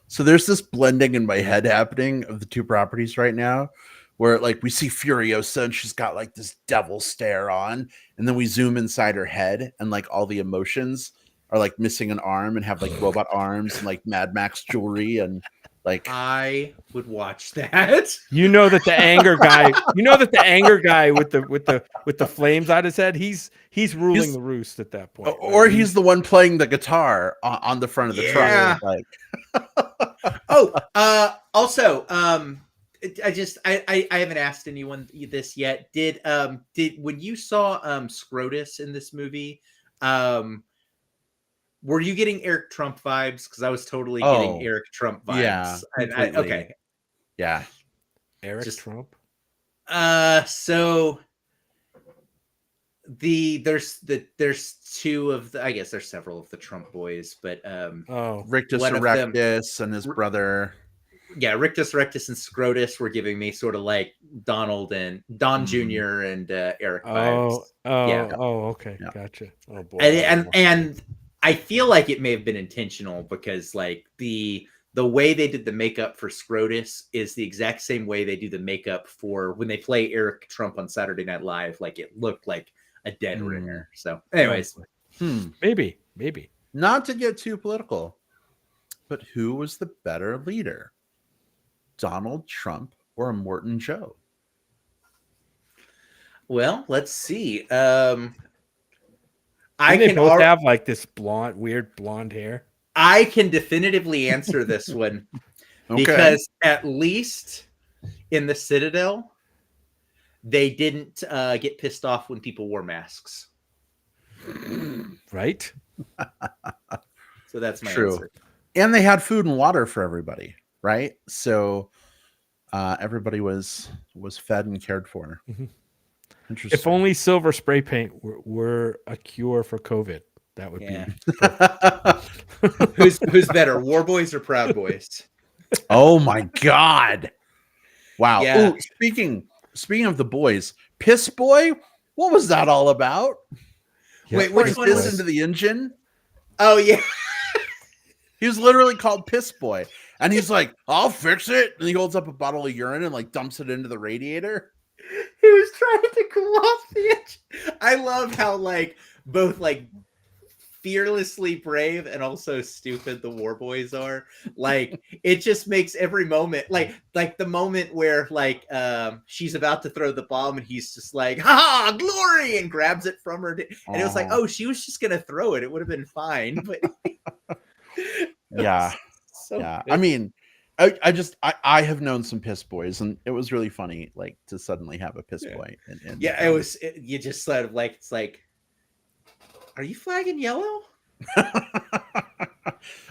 So there's this blending in my head happening of the two properties right now, where like we see Furiosa and she's got like this devil stare on, and then we zoom inside her head and like all the emotions are like missing an arm and have like robot arms and like Mad Max jewelry and like I would watch that. You know that the anger guy. You know that the anger guy with the flames on his head. He's ruling He's- the roost at that point. or he's the one playing the guitar on the front of the Yeah. truck. Like, Also, I haven't asked anyone this yet. Did when you saw Scrotus in this movie, were you getting Eric Trump vibes? Because I was totally getting Eric Trump vibes. yeah, Okay. yeah. Eric Trump. So there's two of the, I guess there's several of the Trump boys, but Rictus one of them- Erectus and his brother. yeah, Rictus Rectus and Scrotus were giving me sort of like Donald and Don Jr. and Eric vibes. Okay, Yeah. gotcha. Oh boy, And I feel like it may have been intentional because like the way they did the makeup for Scrotus is the exact same way they do the makeup for when they play Eric Trump on Saturday Night Live. Like it looked like a dead ringer. So, anyways, maybe. Not to get too political, but who was the better leader, Donald Trump or Morton Joe? well, let's see. They both have like this weird blonde hair. I can definitively answer this one Okay. because at least in the Citadel, they didn't get pissed off when people wore masks. Right? So that's my True. answer. And they had food and water for everybody, right? So everybody was fed and cared for. Mhm. Interesting. If only silver spray paint were a cure for COVID, that would Yeah. be. Who's better, War Boys or Proud Boys? Oh my God! Wow. Yeah. Ooh, speaking of the boys, Piss Boy. What was that all about? Wait, Like which one piss was? into the engine? Oh yeah, He was literally called Piss Boy, and he's like, "I'll fix it," and he holds up a bottle of urine and like dumps it into the radiator. he was trying to cool off the edge. I love how like both like fearlessly brave and also stupid the War Boys are. Like it just makes every moment like the moment where like she's about to throw the bomb and he's just like ha glory and grabs it from her and it was like, oh, she was just gonna throw it, it would have been fine, but Yeah. so Yeah. good. I mean, I have known some Piss Boys, and it was really funny, like to suddenly have a Piss Yeah. Boy. Yeah, you just sort of like, it's like, are you flagging yellow?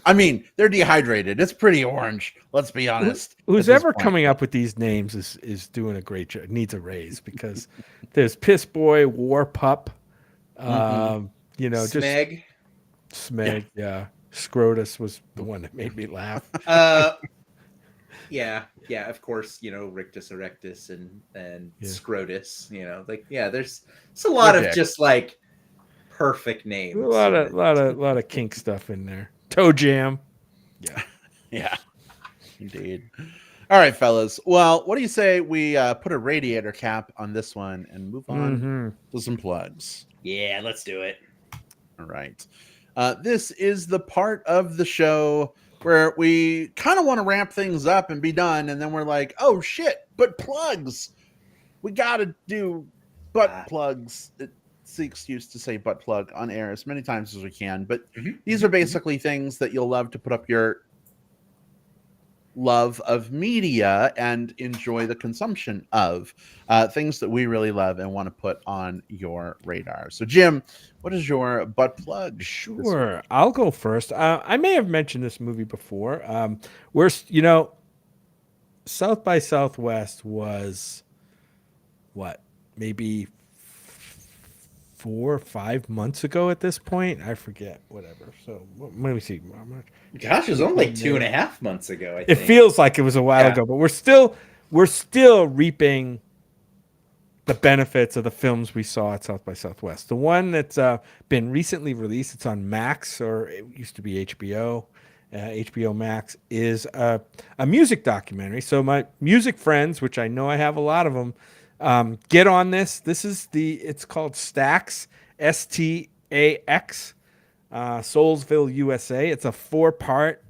I mean, they're dehydrated. It's pretty orange. Let's be honest. Who's at this ever point. coming up with these names is doing a great job. Needs a raise because there's Piss Boy, War Pup, you know, Smeg. just Smeg. Yeah. Scrotus was the one that made me laugh. Yeah, of course, you know, Rictus Erectus and Yeah. Scrotus, you know, like it's a lot of Ridic. just like perfect names. A lot of kink stuff in there. Toe Jam. Yeah, indeed. All right, fellas. Well, what do you say we put a radiator cap on this one and move on to some plugs? Yeah, let's do it. All right. This is the part of the show where we kind of want to ramp things up and be done, and then we're like, oh shit, but plugs. We got to do butt plugs. It's the excuse to say butt plug on air as many times as we can, but these are basically things that you'll love to put up your love of media and enjoy the consumption of things that we really love and want to put on your radar. So Jim, what is your butt plug? Sure, I'll go first. I may have mentioned this movie before. We're, you know, South by Southwest was what, maybe 4 or 5 months ago at this point. I forget, whatever. So let me see. Gosh, it was only like 2.5 months ago. I It think. feels like it was a while Yeah. ago, but we're still reaping the benefits of the films we saw at South by Southwest. The one that's been recently released, it's on Max, or it used to be HBO, HBO Max, is a music documentary. So my music friends, which I know I have a lot of them, get on this. It's called Stax, STAX, Soulsville, USA. It's a 4-part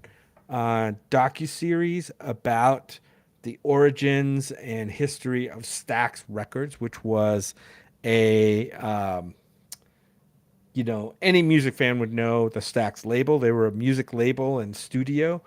docuseries about the origins and history of Stax Records, which was a any music fan would know the Stax label. They were a music label and studio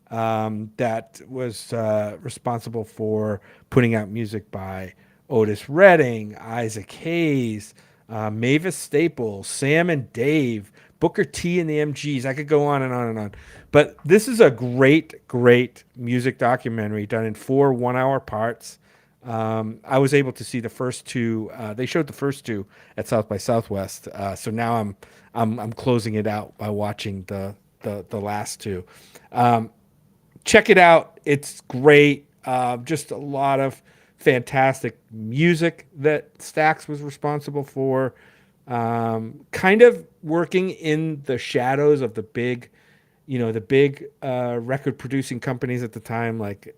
that was responsible for putting out music by Otis Redding, Isaac Hayes, Mavis Staples, Sam and Dave, Booker T and the MGs. I could go on and on and on. But this is a great, great music documentary done in 4 one-hour parts. I was able to see the first 2. They showed the first 2 at South by Southwest. So now I'm closing it out by watching the last 2. Check it out. It's great. Just a lot of fantastic music that Stax was responsible for. Kind of working in the shadows of the big record producing companies at the time, like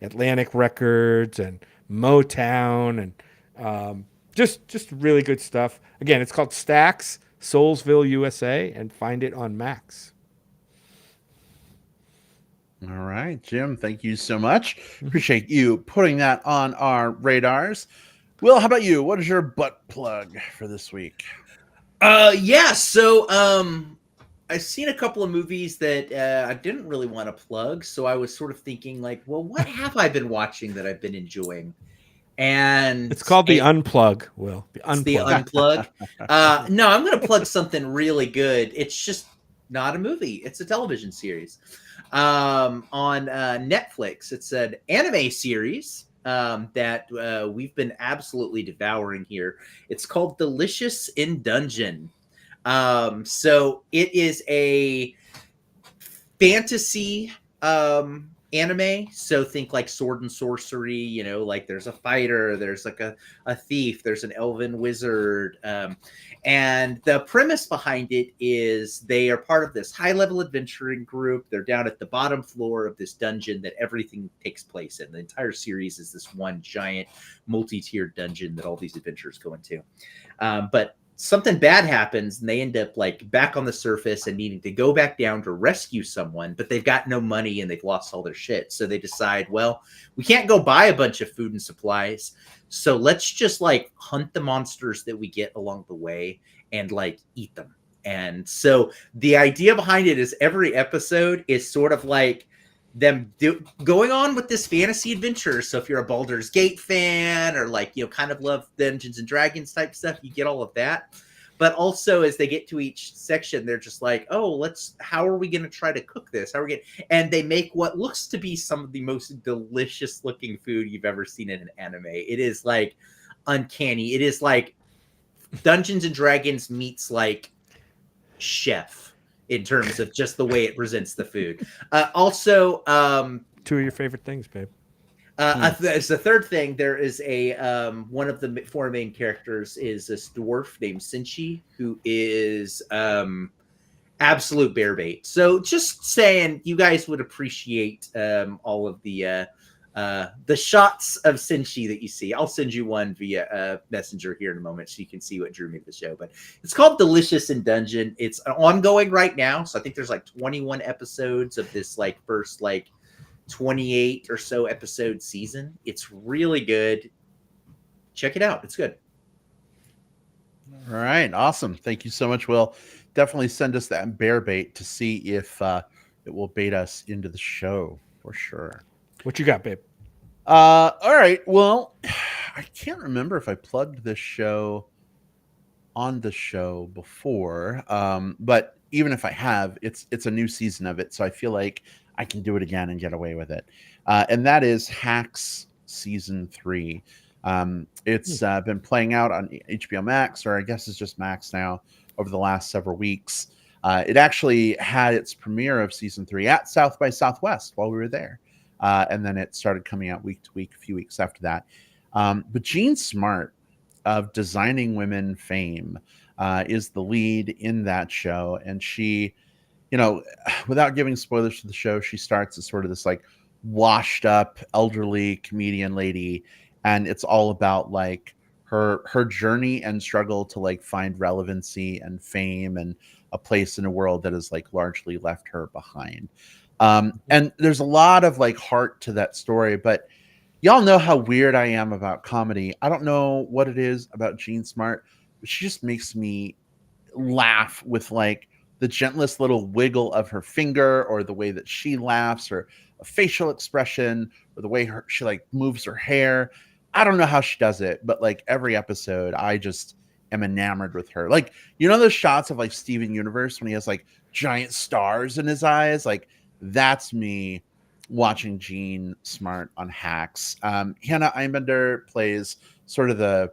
Atlantic Records and Motown, and just really good stuff. Again, it's called Stax, Soulsville, USA, and find it on Max. All right, Jim, thank you so much. Appreciate you putting that on our radars. Will, how about you? What is your butt plug for this week? So I've seen a couple of movies that I didn't really want to plug, so I was sort of thinking like, well, what have I been watching that I've been enjoying? And it's called The Unplug, Will. The Unplug. The Unplug. No, I'm going to plug something really good. It's just not a movie. It's a television series on Netflix. It's an anime series that we've been absolutely devouring here. It's called Delicious in Dungeon. So it is a fantasy anime. So think like sword and sorcery, like there's a fighter, there's like a thief, there's an elven wizard. And the premise behind it is they are part of this high-level adventuring group. They're down at the bottom floor of this dungeon that everything takes place in. The entire series is this one giant multi-tiered dungeon that all these adventurers go into. But something bad happens and they end up like back on the surface and needing to go back down to rescue someone, but they've got no money and they've lost all their shit. So they decide, well, we can't go buy a bunch of food and supplies. So let's just like hunt the monsters that we get along the way and like eat them. And so the idea behind it is every episode is sort of like them going on with this fantasy adventure. So if you're a Baldur's Gate fan or like, kind of love Dungeons and Dragons type stuff, you get all of that. But also as they get to each section, they're just like, oh, how are we going to try to cook this? And they make what looks to be some of the most delicious looking food you've ever seen in an anime. It is like uncanny. It is like Dungeons and Dragons meets like Chef in terms of just the way it presents the food. Also, 2 of your favorite things, babe. As the third thing, there is a one of the 4 main characters is this dwarf named Senshi, who is absolute bear bait. So just saying, you guys would appreciate all of the shots of Senshi that you see. I'll send you one via Messenger here in a moment so you can see what drew me to the show. But it's called Delicious in Dungeon. It's ongoing right now. So I think there's like 21 episodes of this like first like 28 or so episode season. It's really good. Check it out. It's good. All right. Awesome. Thank you so much, Will. Definitely send us that bear bait to see if it will bait us into the show for sure. What you got, babe? All right. Well, I can't remember if I plugged this show on the show before. But even if I have, it's a new season of it. So I feel like I can do it again and get away with it. And that is Hacks Season 3. It's been playing out on HBO Max, or I guess it's just Max now, over the last several weeks. It actually had its premiere of Season 3 at South by Southwest while we were there. And then it started coming out week to week, a few weeks after that. But Jean Smart of Designing Women fame is the lead in that show. And she, you know, without giving spoilers for the show, she starts as sort of this like washed up elderly comedian lady, and it's all about like her journey and struggle to like find relevancy and fame and a place in a world that has like largely left her behind. And there's a lot of like heart to that story, but y'all know how weird I am about comedy. I don't know what it is about Jean Smart, but she just makes me laugh with like the gentlest little wiggle of her finger, or the way that she laughs, or a facial expression, or the way she like moves her hair. I don't know how she does it, but like every episode I just am enamored with her. Like, you know those shots of like Steven Universe when he has like giant stars in his eyes? Like, that's me watching Jean Smart on Hacks. Hannah Einbender plays sort of the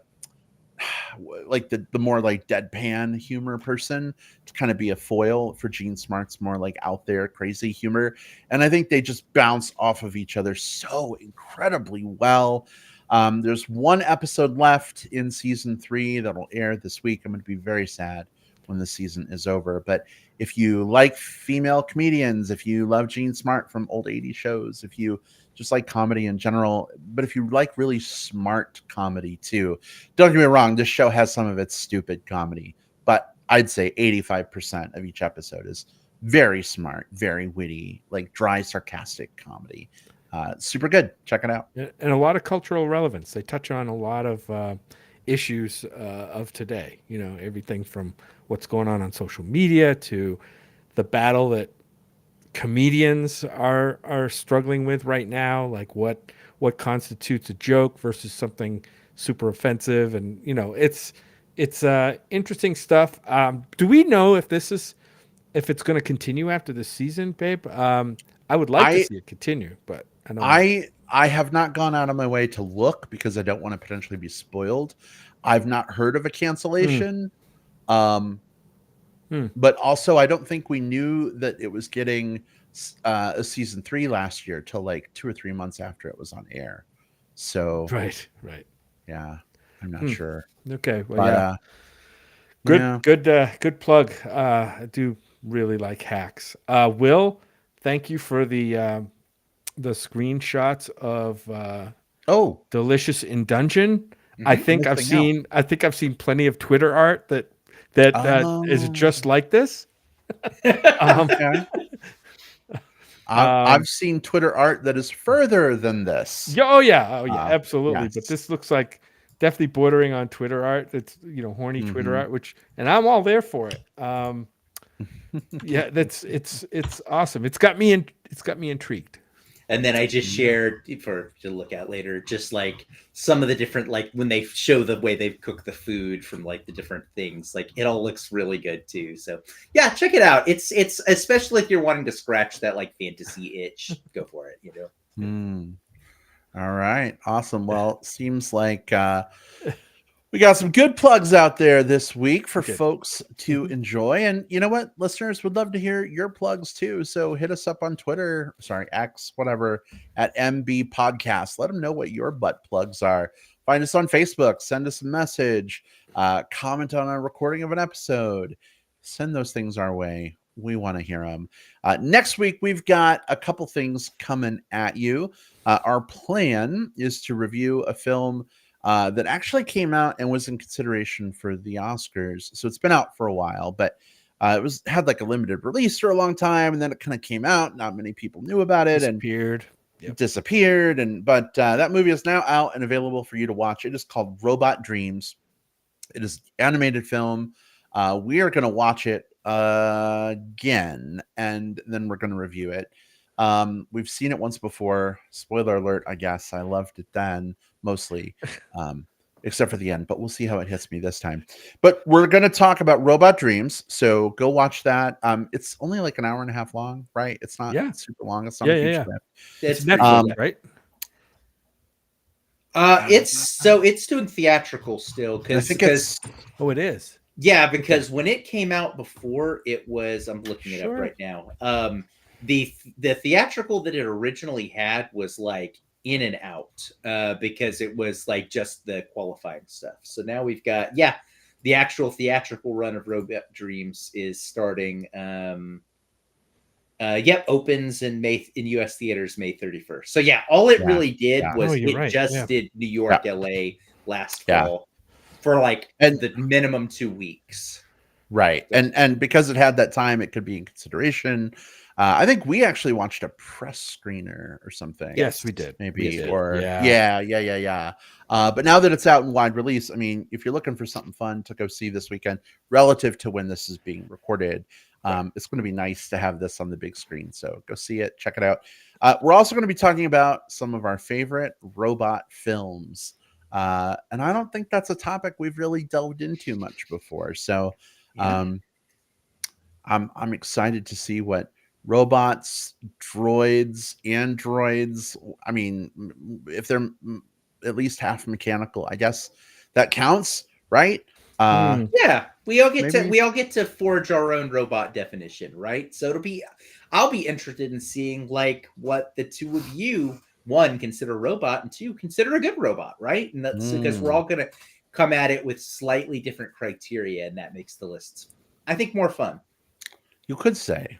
like the more like deadpan humor person to kind of be a foil for Jean Smart's more like out there crazy humor, and I think they just bounce off of each other so incredibly well. There's one episode left in season 3 that'll air this week. I'm going to be very sad when the season is over, but if you like female comedians, if you love Jean Smart from old 80s shows, if you just like comedy in general, but if you like really smart comedy too, don't get me wrong, this show has some of its stupid comedy, but I'd say 85% of each episode is very smart, very witty, like dry, sarcastic comedy. Super good. Check it out. And a lot of cultural relevance. They touch on a lot of issues of today. You know, everything from what's going on social media to the battle that comedians are struggling with right now, like what constitutes a joke versus something super offensive. And you know, it's interesting stuff. Do we know if it's going to continue after this season, babe? I would like to see it continue, but I don't know. I have not gone out of my way to look because I don't want to potentially be spoiled. I've not heard of a cancellation. But also I don't think we knew that it was getting a season 3 last year till like 2 or 3 months after it was on air. So Right. yeah, I'm not sure. Okay. Well, but, yeah. Good plug. I do really like Hacks. Will, thank you for the screenshots of Delicious in Dungeon. I think I've seen plenty of Twitter art that is just like this. Okay. I've seen Twitter art that is further than this. Oh yeah, absolutely. Yes. But this looks like definitely bordering on Twitter art. That's horny Twitter art, and I'm all there for it. Yeah, it's awesome. It's got me intrigued. And then I just shared to look at later, just like some of the different, like when they show the way they've cooked the food from like the different things, like it all looks really good too. So yeah, check it out. It's especially if you're wanting to scratch that like fantasy itch, go for it. All right, awesome. Well, seems like we got some good plugs out there this week for folks to enjoy. And you know what, listeners, would love to hear your plugs too. So hit us up on Twitter, X, whatever, at MB Podcast. Let them know what your butt plugs are. Find us on Facebook. Send us a message. Comment on a recording of an episode. Send those things our way. We want to hear them. Next week, we've got a couple things coming at you. Our plan is to review a film that actually came out and was in consideration for the Oscars. So it's been out for a while, but it had like a limited release for a long time, and then it kind of came out. Not many people knew about it and disappeared. But that movie is now out and available for you to watch. It is called Robot Dreams. It is an animated film. We are going to watch it again, and then we're going to review it. We've seen it once before. Spoiler alert, I guess. I loved it then, mostly, except for the end, but we'll see how it hits me this time. But we're going to talk about Robot Dreams, so go watch that. It's only like an hour and a half long, right? It's not super long. It's not a huge clip. It's Netflix, right? It's doing theatrical still because it is. Yeah, because when it came out before, it was, I'm looking it up right now. The theatrical that it originally had was like in and out because it was like just the qualifying stuff. So now we've got the actual theatrical run of Robot Dreams is starting Yep, opens in US theaters May 31st. So yeah, all it Yeah, really did yeah. was Oh, you're it right, just yeah. did New York, Yeah. LA last Yeah. fall for like And- the minimum 2 weeks. Right. So- And because it had that time, it could be in consideration. I think we actually watched a press screener or something. Yes, we did. Maybe. We did. Or Yeah. yeah. But now that it's out in wide release, I mean, if you're looking for something fun to go see this weekend, relative to when this is being recorded, it's going to be nice to have this on the big screen. So go see it, check it out. We're also going to be talking about some of our favorite robot films. And I don't think that's a topic we've really delved into much before. So Yeah. I'm excited to see what robots, droids, androids. I mean, if they're at least half mechanical, I guess that counts, right? Yeah, we all get Maybe- to forge our own robot definition, right? So I'll be interested in seeing like what the two of you, one, consider a robot, and two, consider a good robot, right? And that's because we're all gonna come at it with slightly different criteria, and that makes the lists, I think, more fun. You could say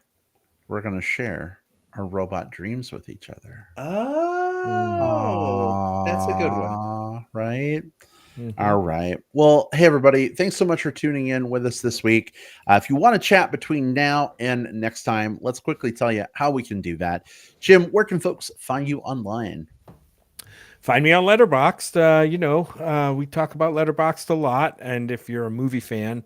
we're going to share our robot dreams with each other. Oh, that's a good one. Aw, right? Mhm. All right. Well, hey, everybody. Thanks so much for tuning in with us this week. If you want to chat between now and next time, let's quickly tell you how we can do that. Jim, where can folks find you online? Find me on Letterboxd. We talk about Letterboxd a lot. And if you're a movie fan,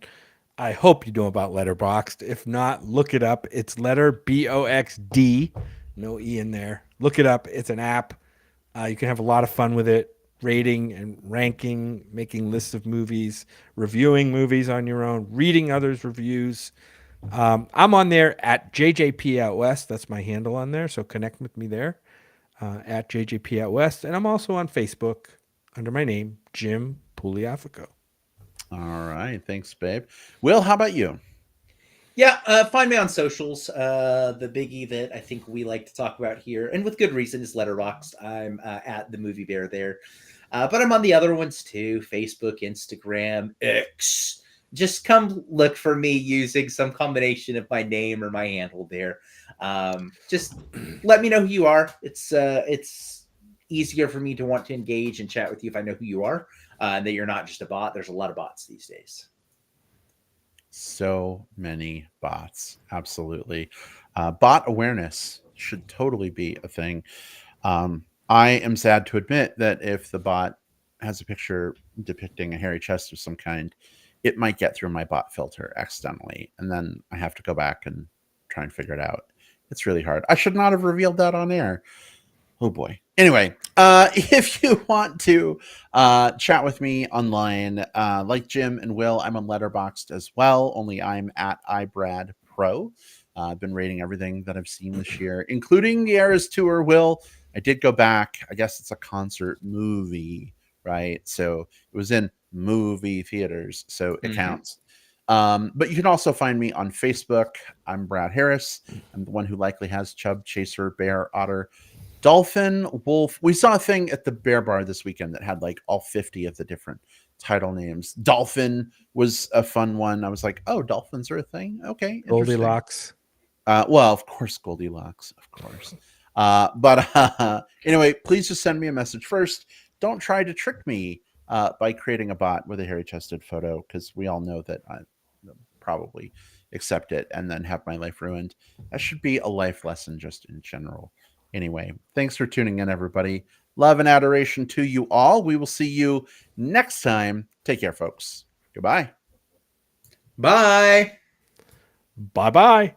I hope you know about Letterboxd. If not, look it up. It's BOXD. No E in there. Look it up. It's an app. You can have a lot of fun with it. Rating and ranking, making lists of movies, reviewing movies on your own, reading others' reviews. I'm on there at JJP Out West. That's my handle on there. So connect with me there at JJP Out West. And I'm also on Facebook under my name, Jim Pugliafico. All right. Thanks, babe. Will, how about you? Yeah, find me on socials. The biggie that I think we like to talk about here, and with good reason, is Letterboxd. I'm at the Movie Bear there, but I'm on the other ones too: Facebook, Instagram, X. Just come look for me using some combination of my name or my handle there. Just let me know who you are. It's easier for me to want to engage and chat with you if I know who you are, and that you're not just a bot. There's a lot of bots these days. So many bots. Absolutely. Bot awareness should totally be a thing. I am sad to admit that if the bot has a picture depicting a hairy chest of some kind, it might get through my bot filter accidentally. And then I have to go back and try and figure it out. It's really hard. I should not have revealed that on air. Oh boy. Anyway, if you want to chat with me online, like Jim and Will, I'm on Letterboxd as well, only I'm at iBradPro. I've been rating everything that I've seen this year, including the Eras Tour. Will, I did go back. I guess it's a concert movie, right? So it was in movie theaters, so it counts. But you can also find me on Facebook. I'm Brad Harris. I'm the one who likely has Chub, Chaser, Bear, Otter, Dolphin, Wolf. We saw a thing at the Bear Bar this weekend that had like all 50 of the different title names. Dolphin was a fun one. I was like, oh, dolphins are a thing? Okay. interesting. Goldilocks. Well, of course, Goldilocks, of course. But anyway, please just send me a message first. Don't try to trick me by creating a bot with a hairy-chested photo, because we all know that I probably accept it and then have my life ruined. That should be a life lesson just in general. Anyway, thanks for tuning in, everybody. Love and adoration to you all. We will see you next time. Take care, folks. Goodbye. Bye. Bye-bye.